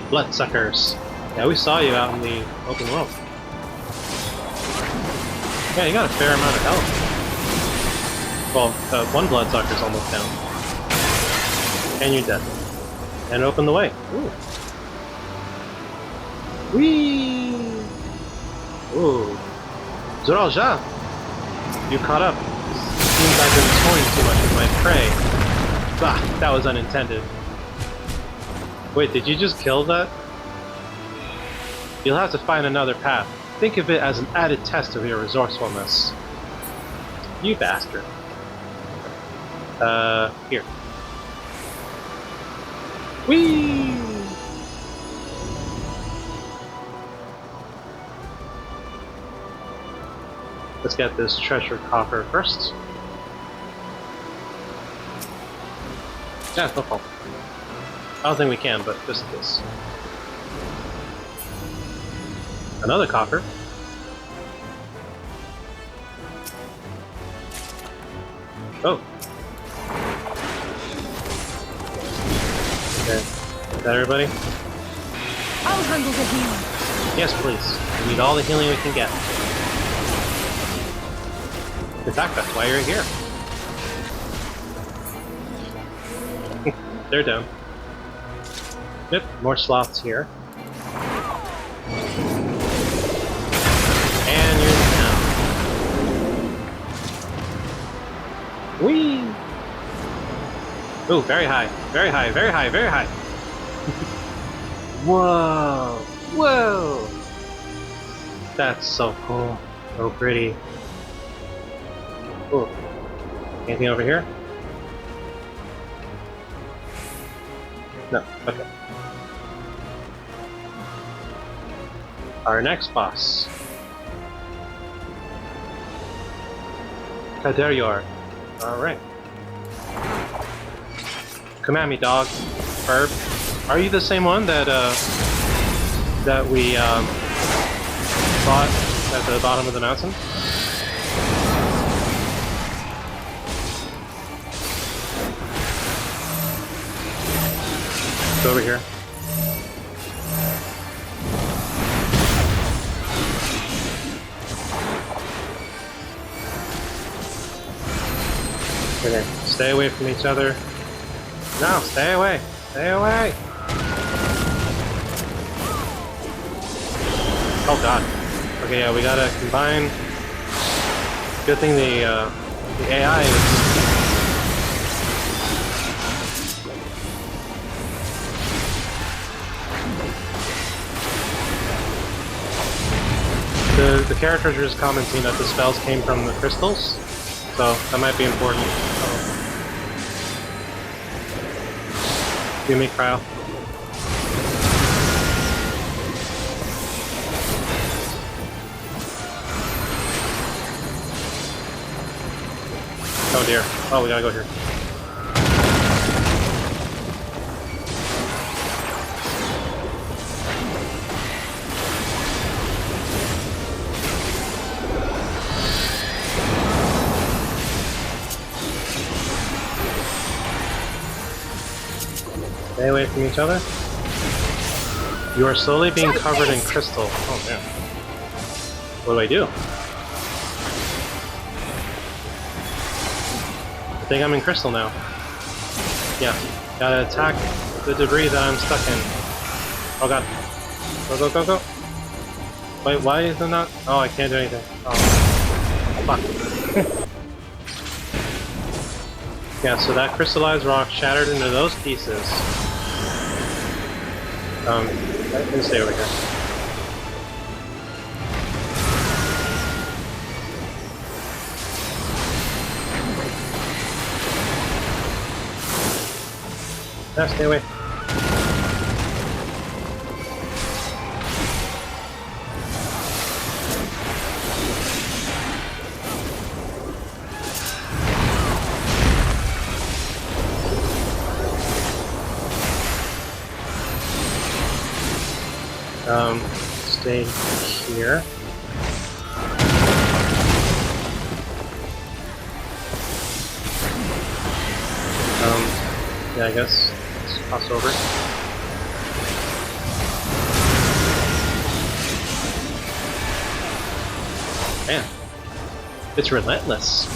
Bloodsuckers. Yeah, we saw you out in the open world. Yeah, you got a fair amount of health. Well, one bloodsucker's almost down. And you're dead. And open the way. Ooh. Whee! Ooh. Zoralja! You caught up. Seems I've been toying too much with my prey. Bah, that was unintended. Wait, did you just kill that? You'll have to find another path. Think of it as an added test of your resourcefulness. You bastard. Here. Whee! Let's get this treasure coffer first. Yeah, no problem. I don't think we can, but just this. Another coffer. Oh. Okay. Is that everybody? I'll handle the healing. Yes, please. We need all the healing we can get. In fact, that's why you're here. They're down. Yep, more sloths here. And you're down. Whee! Ooh, very high. Very high, very high, very high. Whoa! Whoa! That's so cool. So pretty. Ooh. Anything over here? No. Okay. Our next boss. Kaderior. Alright. Come at me, dog. Herb. Are you the same one that we fought at the bottom of the mountain? Go over here. Okay, stay away from each other. No, stay away! Stay away! Oh god. Okay, yeah, we gotta combine. Good thing the AI is... The characters are just commenting that the spells came from the crystals, so that might be important. Give me cryo. Oh dear. Oh, we gotta go here. Stay away from each other. You are slowly being covered in crystal. Oh man. What do I do? I think I'm in crystal now. Yeah. Gotta attack the debris that I'm stuck in. Oh god. Go, go, go, go. Wait, why is it not? Oh, I can't do anything. Oh. Fuck. Yeah, so that crystallized rock shattered into those pieces. I can stay over here. No, stay away. Stay here. Yeah, I guess let's cross over. Man, it's relentless.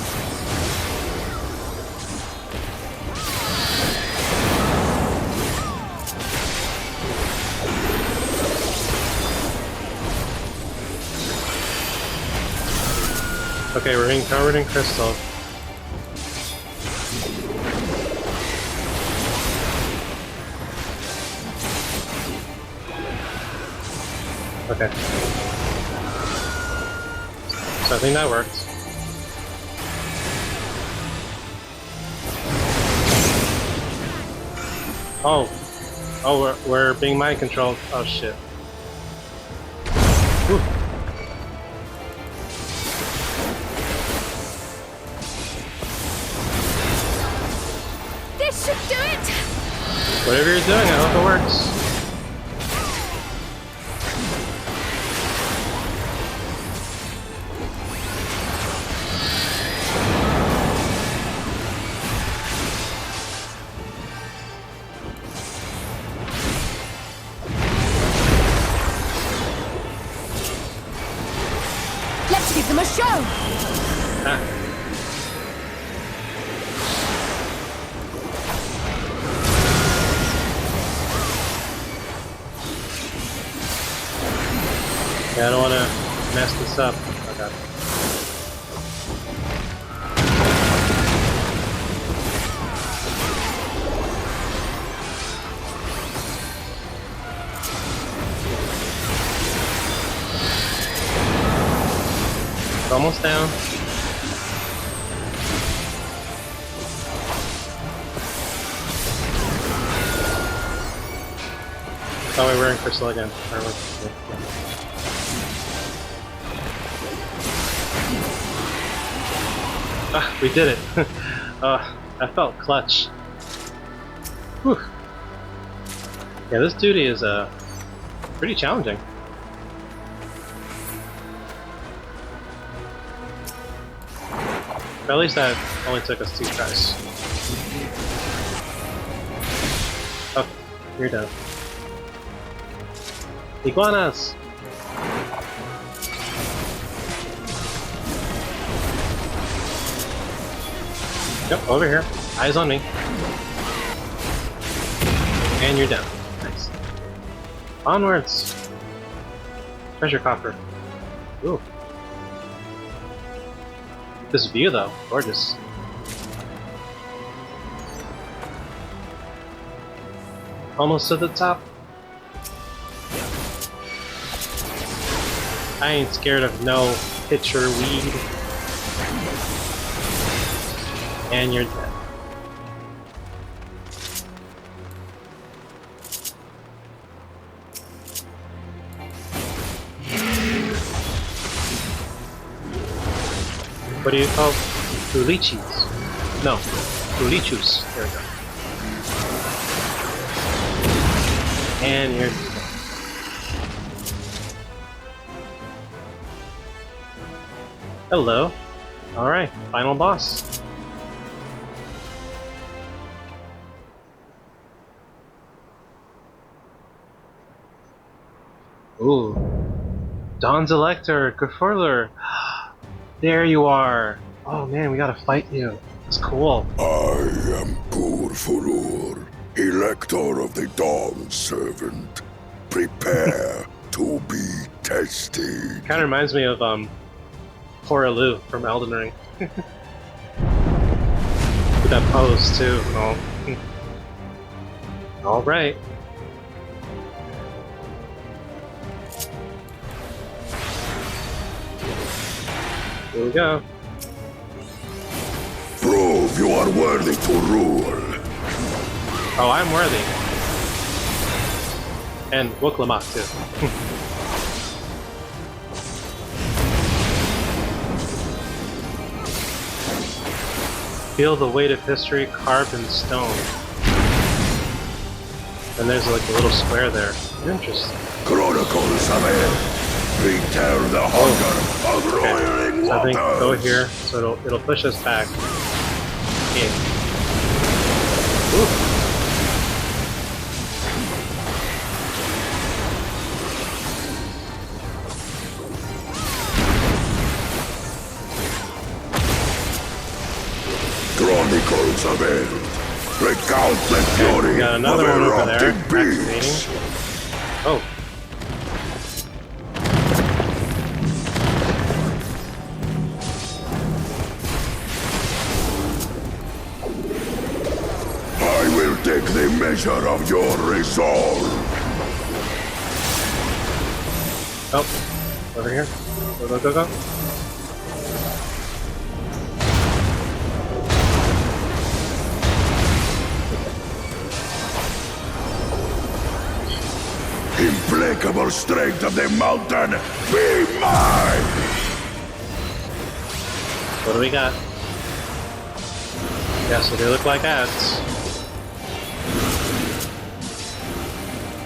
Okay, we're being covered in crystal. Okay. So I think that worked. Oh. Oh, we're being mind controlled. Oh shit. Whew. This should do it! Whatever you're doing, I hope it works. Give them a show! Ah. Yeah, I don't want to mess this up. Okay. It's almost down. Oh, wait, we're in crystal again. Ah, we did it. That felt clutch. Whew. Yeah, this duty is pretty challenging. But at least that only took us 2 tries. Oh, you're done. Iguanas! Yep, over here. Eyes on me. And you're down. Nice. Onwards! Treasure copper. Ooh. This view, though, gorgeous. Almost to the top. I ain't scared of no pitcher weed. And you're dead. What do you call Ulichis? No, Ulichus. There we go. And you're dead. Hello. Alright, final boss. Ooh. Dawn's Elector, Gefurler. There you are. Oh man, we gotta fight you. It's cool. I am Gefurler, Elector of the Dawn Servant. Prepare to be tested. Kinda reminds me of Horalu from Elden Ring. With that pose too. Oh. Alright. Here we go. Prove you are worthy to rule. Oh, I'm worthy. And Worqor too. Feel the weight of history carved in stone. And there's like a little square there. Interesting. Chronicles of it. Return the hunger of roiling So I think waters. go here, so it'll push us back in. Ooh. Chronicles of it. Recount the fury We got another of one over there. erupting beasts. Activating. Oh. I will take the measure of your resolve. Oh. Over here. Go, go, go, go. Implacable strength of the mountain, be mine! What do we got? Yeah, so they look like ads.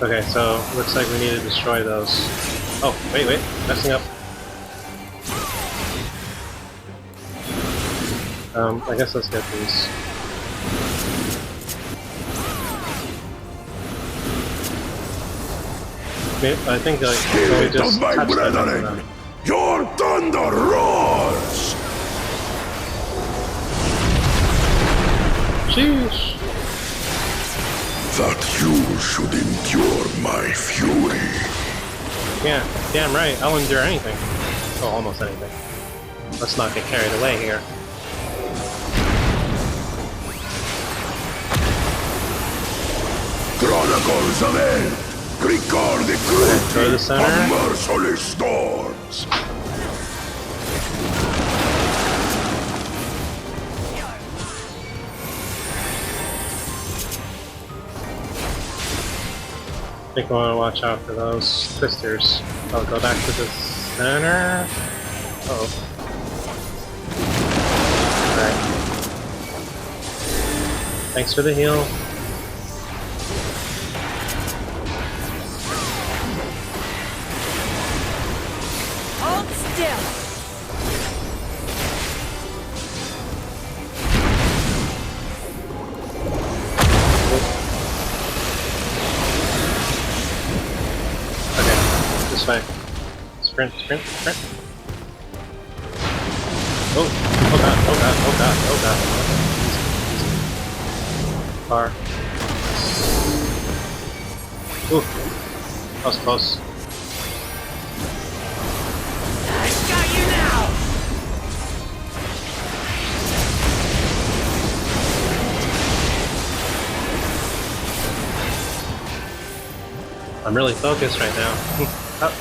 Okay, so looks like we need to destroy those. Oh, wait, messing up. I guess let's get these. I think like we Spirit just of my touch them. brethren, Your thunder roars! Sheesh. That you should endure my fury. Yeah, damn right. I'll endure anything. Oh, almost anything. Let's not get carried away here. Chronicles of Hell! Record the Go to the cruelty center. of merciless storms! I think we want to watch out for those twisters. I'll go back to the center. Uh-oh. Alright. Thanks for the heal. Hold still. Okay, this way. Sprint, sprint, sprint. Oh, oh god, oh god, oh god, oh god. Car. Ooh, that was close. I got you now. I'm really focused right now. Oh.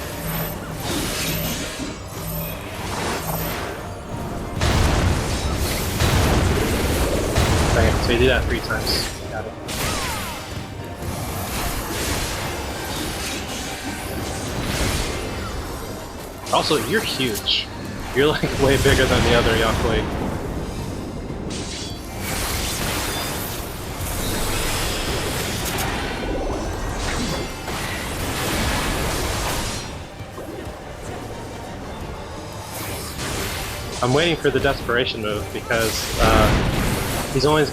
Okay, so you do that 3 times. Got it. Also, you're huge. You're like way bigger than the other Yakui. I'm waiting for the desperation move because he's only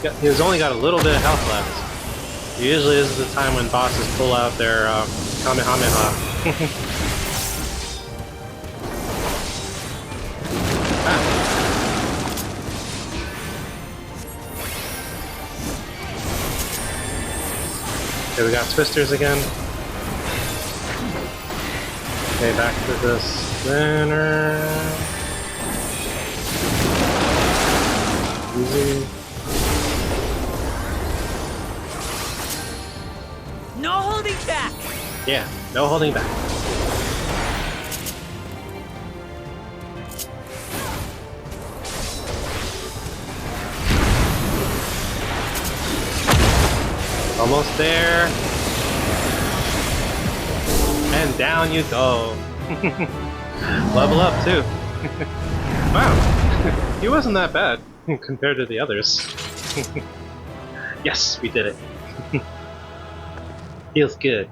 got a little bit of health left. Usually this is the time when bosses pull out their Kamehameha. Ah. Okay, we got twisters again. Okay, back to the center. Easy. No holding back. Yeah, no holding back. Almost there. And down you go. Level up too. Wow, he wasn't that bad compared to the others. Yes, we did it. Feels good.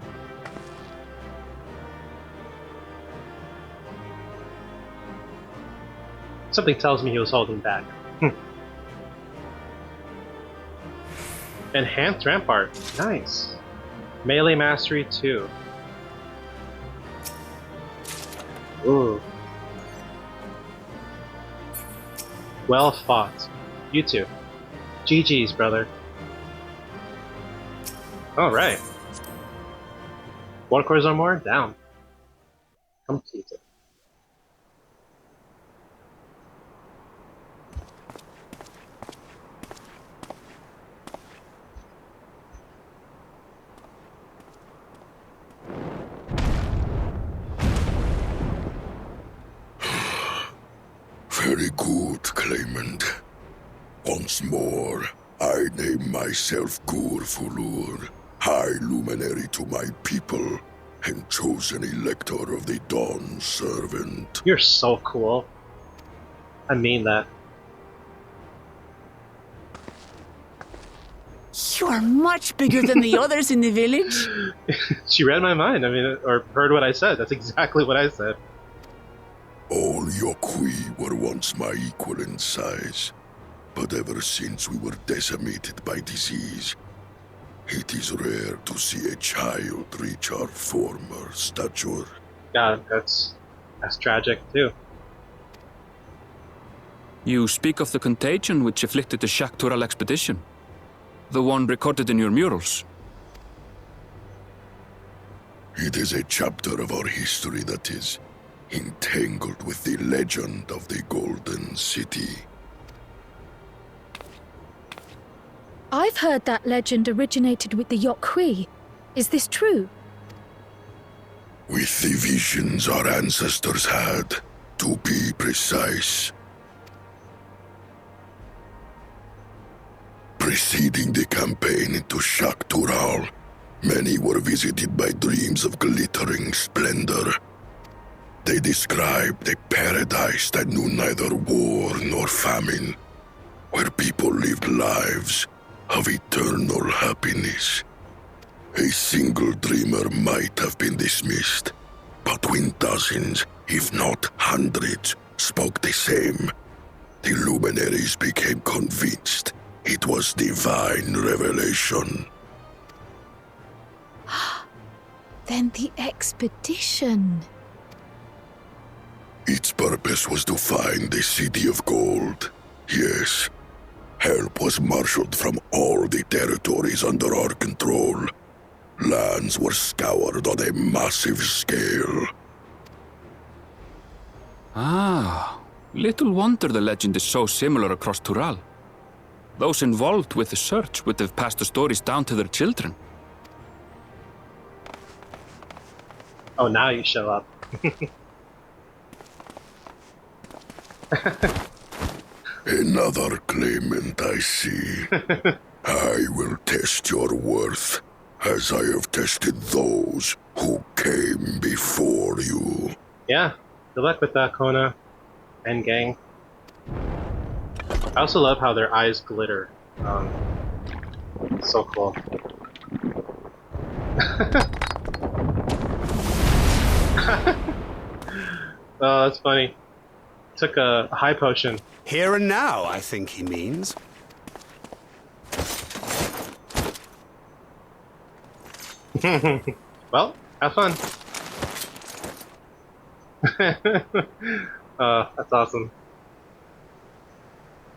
Something tells me he was holding back. Enhanced Rampart. Nice. Melee Mastery 2. Ooh. Well fought. You two. GG's, brother. Alright. Worqor Zormor, down. Completed. Very good, claimant. Once more, I name myself Gur Fulur, High Luminary to my people, and chosen Elector of the Dawn Servant. You're so cool. I mean that. You are much bigger than the others in the village. She read my mind, I mean, or heard what I said. That's exactly what I said. All Yokui were once my equal in size, but ever since we were decimated by disease, it is rare to see a child reach our former stature. God, that's That's tragic, too. You speak of the contagion which afflicted the Shaktural expedition. The one recorded in your murals. It is a chapter of our history that is entangled with the legend of the Golden City. I've heard that legend originated with the Yokhui. Is this true? With the visions our ancestors had, to be precise. Preceding the campaign into Shaktural, many were visited by dreams of glittering splendor. They described a paradise that knew neither war nor famine, where people lived lives of eternal happiness. A single dreamer might have been dismissed, but when dozens, if not hundreds, spoke the same, the luminaries became convinced it was divine revelation. Then the expedition. Its purpose was to find the City of Gold. Yes, help was marshaled from all the territories under our control. Lands were scoured on a massive scale. Ah, little wonder the legend is so similar across Tural. Those involved with the search would have passed the stories down to their children. Oh, now you show up. Another claimant, I see. I will test your worth, as I have tested those who came before you. Yeah, good luck with that, Kona and gang. I also love how their eyes glitter. So cool. Oh, that's funny. Took a high potion. Here and now, I think he means. Well, have fun. That's awesome.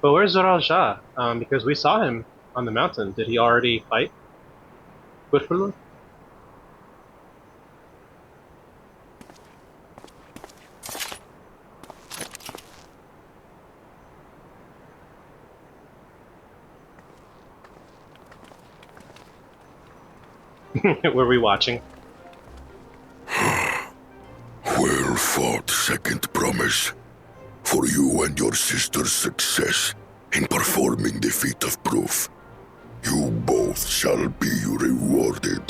But where's Zoral Shah? Because we saw him on the mountain. Did he already fight with Fulun? Were we watching? Well fought, second promise. For you and your sister's success in performing the feat of proof. You both shall be rewarded.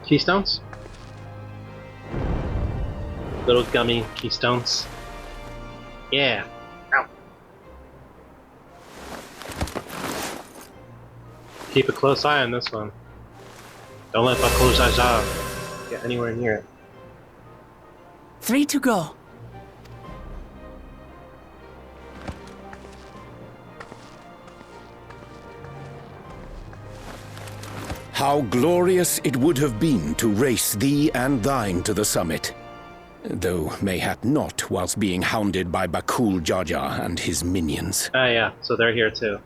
Keystones? Little gummy keystones. Yeah. Ow. Keep a close eye on this one. Don't let Bakul Jaja get anywhere near it. 3 to go. How glorious it would have been to race thee and thine to the summit. Though mayhap not whilst being hounded by Bakul Jaja and his minions. Ah, yeah, so they're here too.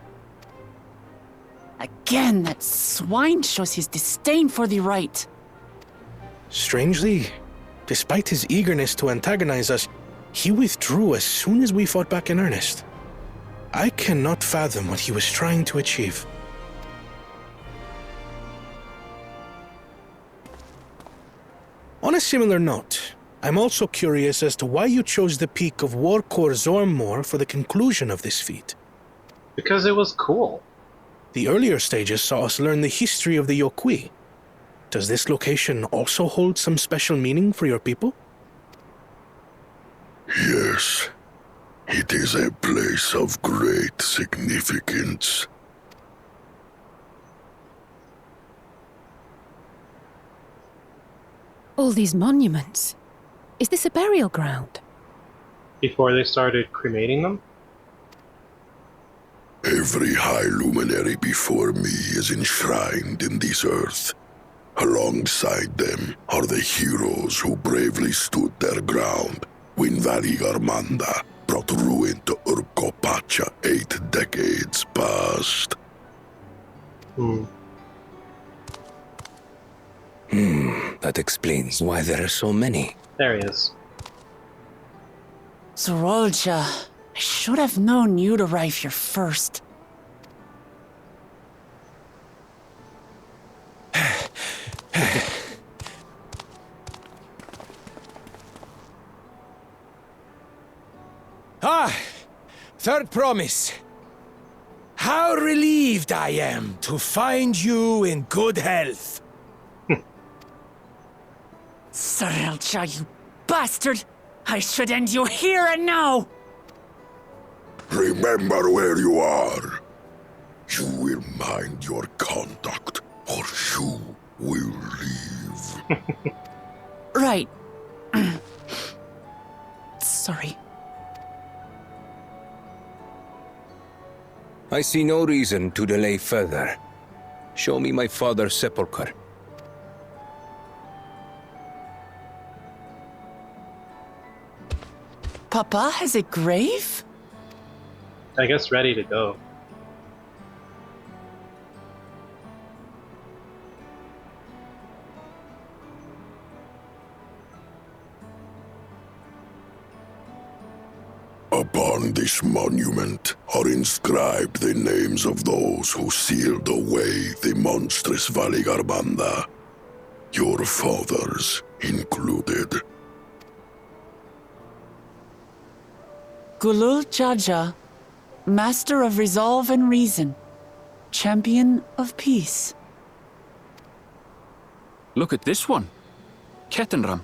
Again, that swine shows his disdain for the right. Strangely, despite his eagerness to antagonize us, he withdrew as soon as we fought back in earnest. I cannot fathom what he was trying to achieve. On a similar note, I'm also curious as to why you chose the peak of Worqor Zormor for the conclusion of this feat. Because it was cool. The earlier stages saw us learn the history of the Yokhui. Does this location also hold some special meaning for your people? Yes, it is a place of great significance. All these monuments. Is this a burial ground? Before they started cremating them? Every high luminary before me is enshrined in this earth. Alongside them are the heroes who bravely stood their ground when Valigarmanda brought ruin to Urkopacha 8 decades past. That explains why there are so many. There he is. Zorolja, I should have known you'd arrive here first. Third promise. How relieved I am to find you in good health. Zorolja, you bastard! I should end you here and now! Remember where you are. You will mind your conduct, or you will leave. Right. Sorry. I see no reason to delay further. Show me my father's sepulchre. Papa has a grave? I guess ready to go. Upon this monument are inscribed the names of those who sealed away the monstrous Valigarmanda, your fathers included. Gulul Jaja, Master of Resolve and Reason, Champion of Peace. Look at this one. Kettenram,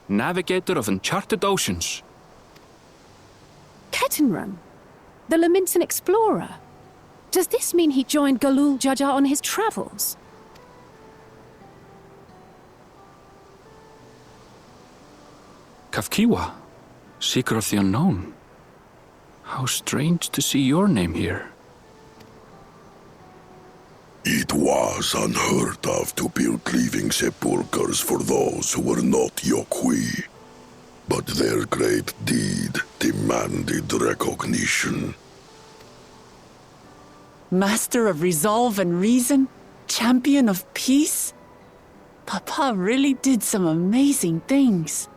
Navigator of Uncharted Oceans. Kettenram? The Laminsan explorer? Does this mean he joined Gulul Jaja on his travels? Kafkiwa, Seeker of the Unknown. How strange to see your name here. It was unheard of to build living sepulchres for those who were not Yokwi. But their great deed demanded recognition. Master of Resolve and Reason, Champion of Peace? Papa really did some amazing things.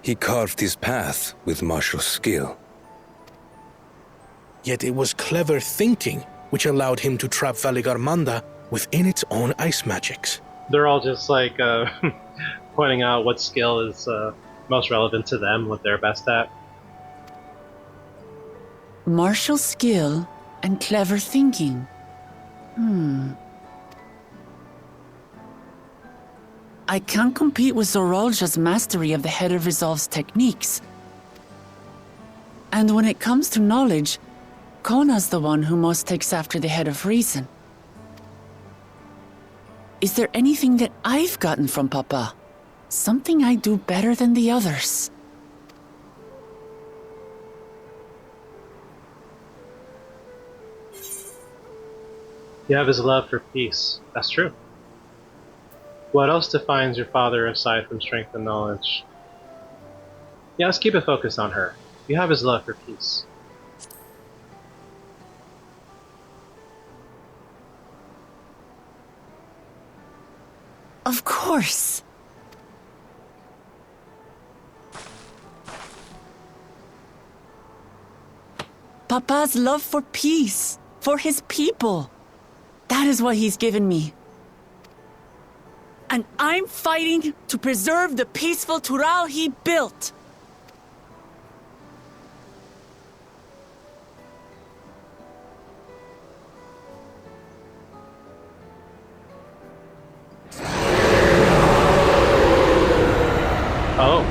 He carved his path with martial skill. Yet it was clever thinking which allowed him to trap Valigarmanda within its own ice magics. They're all just like pointing out what skill is most relevant to them, what they're best at. Martial skill and clever thinking. I can't compete with Zorolja's mastery of the Head of Resolve's techniques. And when it comes to knowledge, Kona's the one who most takes after the Head of Reason. Is there anything that I've gotten from Papa? Something I do better than the others? You have his love for peace. That's true. What else defines your father aside from strength and knowledge? Yeah, let's keep it focused on her. You have his love for peace. Of course. Papa's love for peace, for his people. That is what he's given me. And I'm fighting to preserve the peaceful Tural he built. Oh.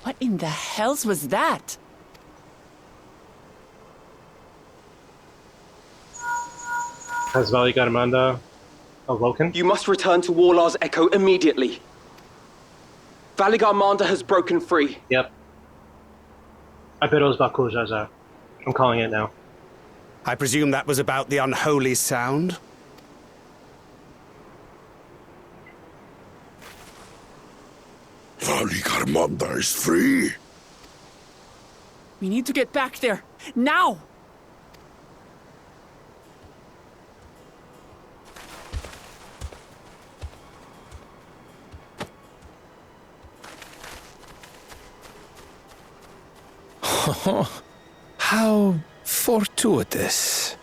What in the hells was that? Has Valigarmanda awoken? You must return to Warlar's Echo immediately. Valigarmanda has broken free. Yep. I bet it was Bakul Jaja. I'm calling it now. I presume that was about the unholy sound? Vali Garmanda is free. We need to get back there. Now! How fortuitous.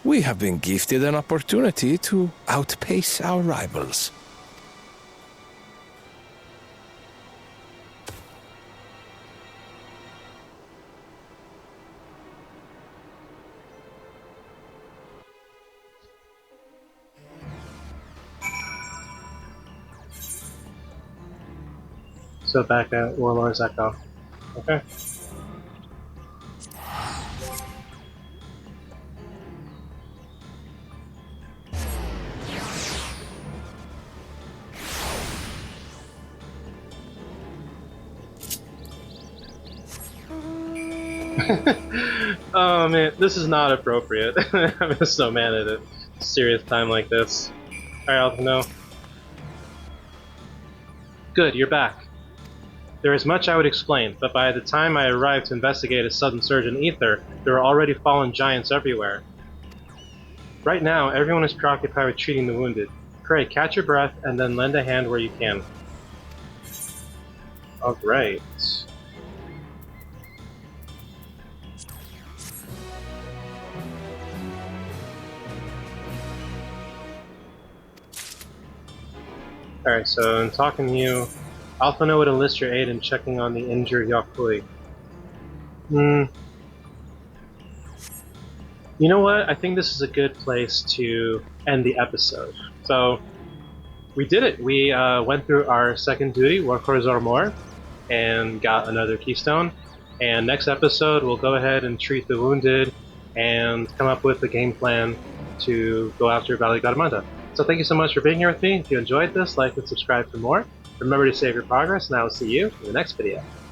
We have been gifted an opportunity to outpace our rivals. So back at Warlord's Echo. Okay. Oh man, this is not appropriate. I'm so mad at a serious time like this. Alright, no. Good, you're back. There is much I would explain, but by the time I arrived to investigate a sudden surge in ether, there were already fallen giants everywhere. Right now, everyone is preoccupied with treating the wounded. Pray, catch your breath, and then lend a hand where you can. Alright. Alright, so in talking to you, Alphano would enlist your aid in checking on the injured Yakui. You know what? I think this is a good place to end the episode. So, we did it. We went through our second duty, Worqor Zormor, and got another keystone. And next episode, we'll go ahead and treat the wounded and come up with a game plan to go after Valley Garmanda. So thank you so much for being here with me. If you enjoyed this, like and subscribe for more. Remember to save your progress, and I will see you in the next video.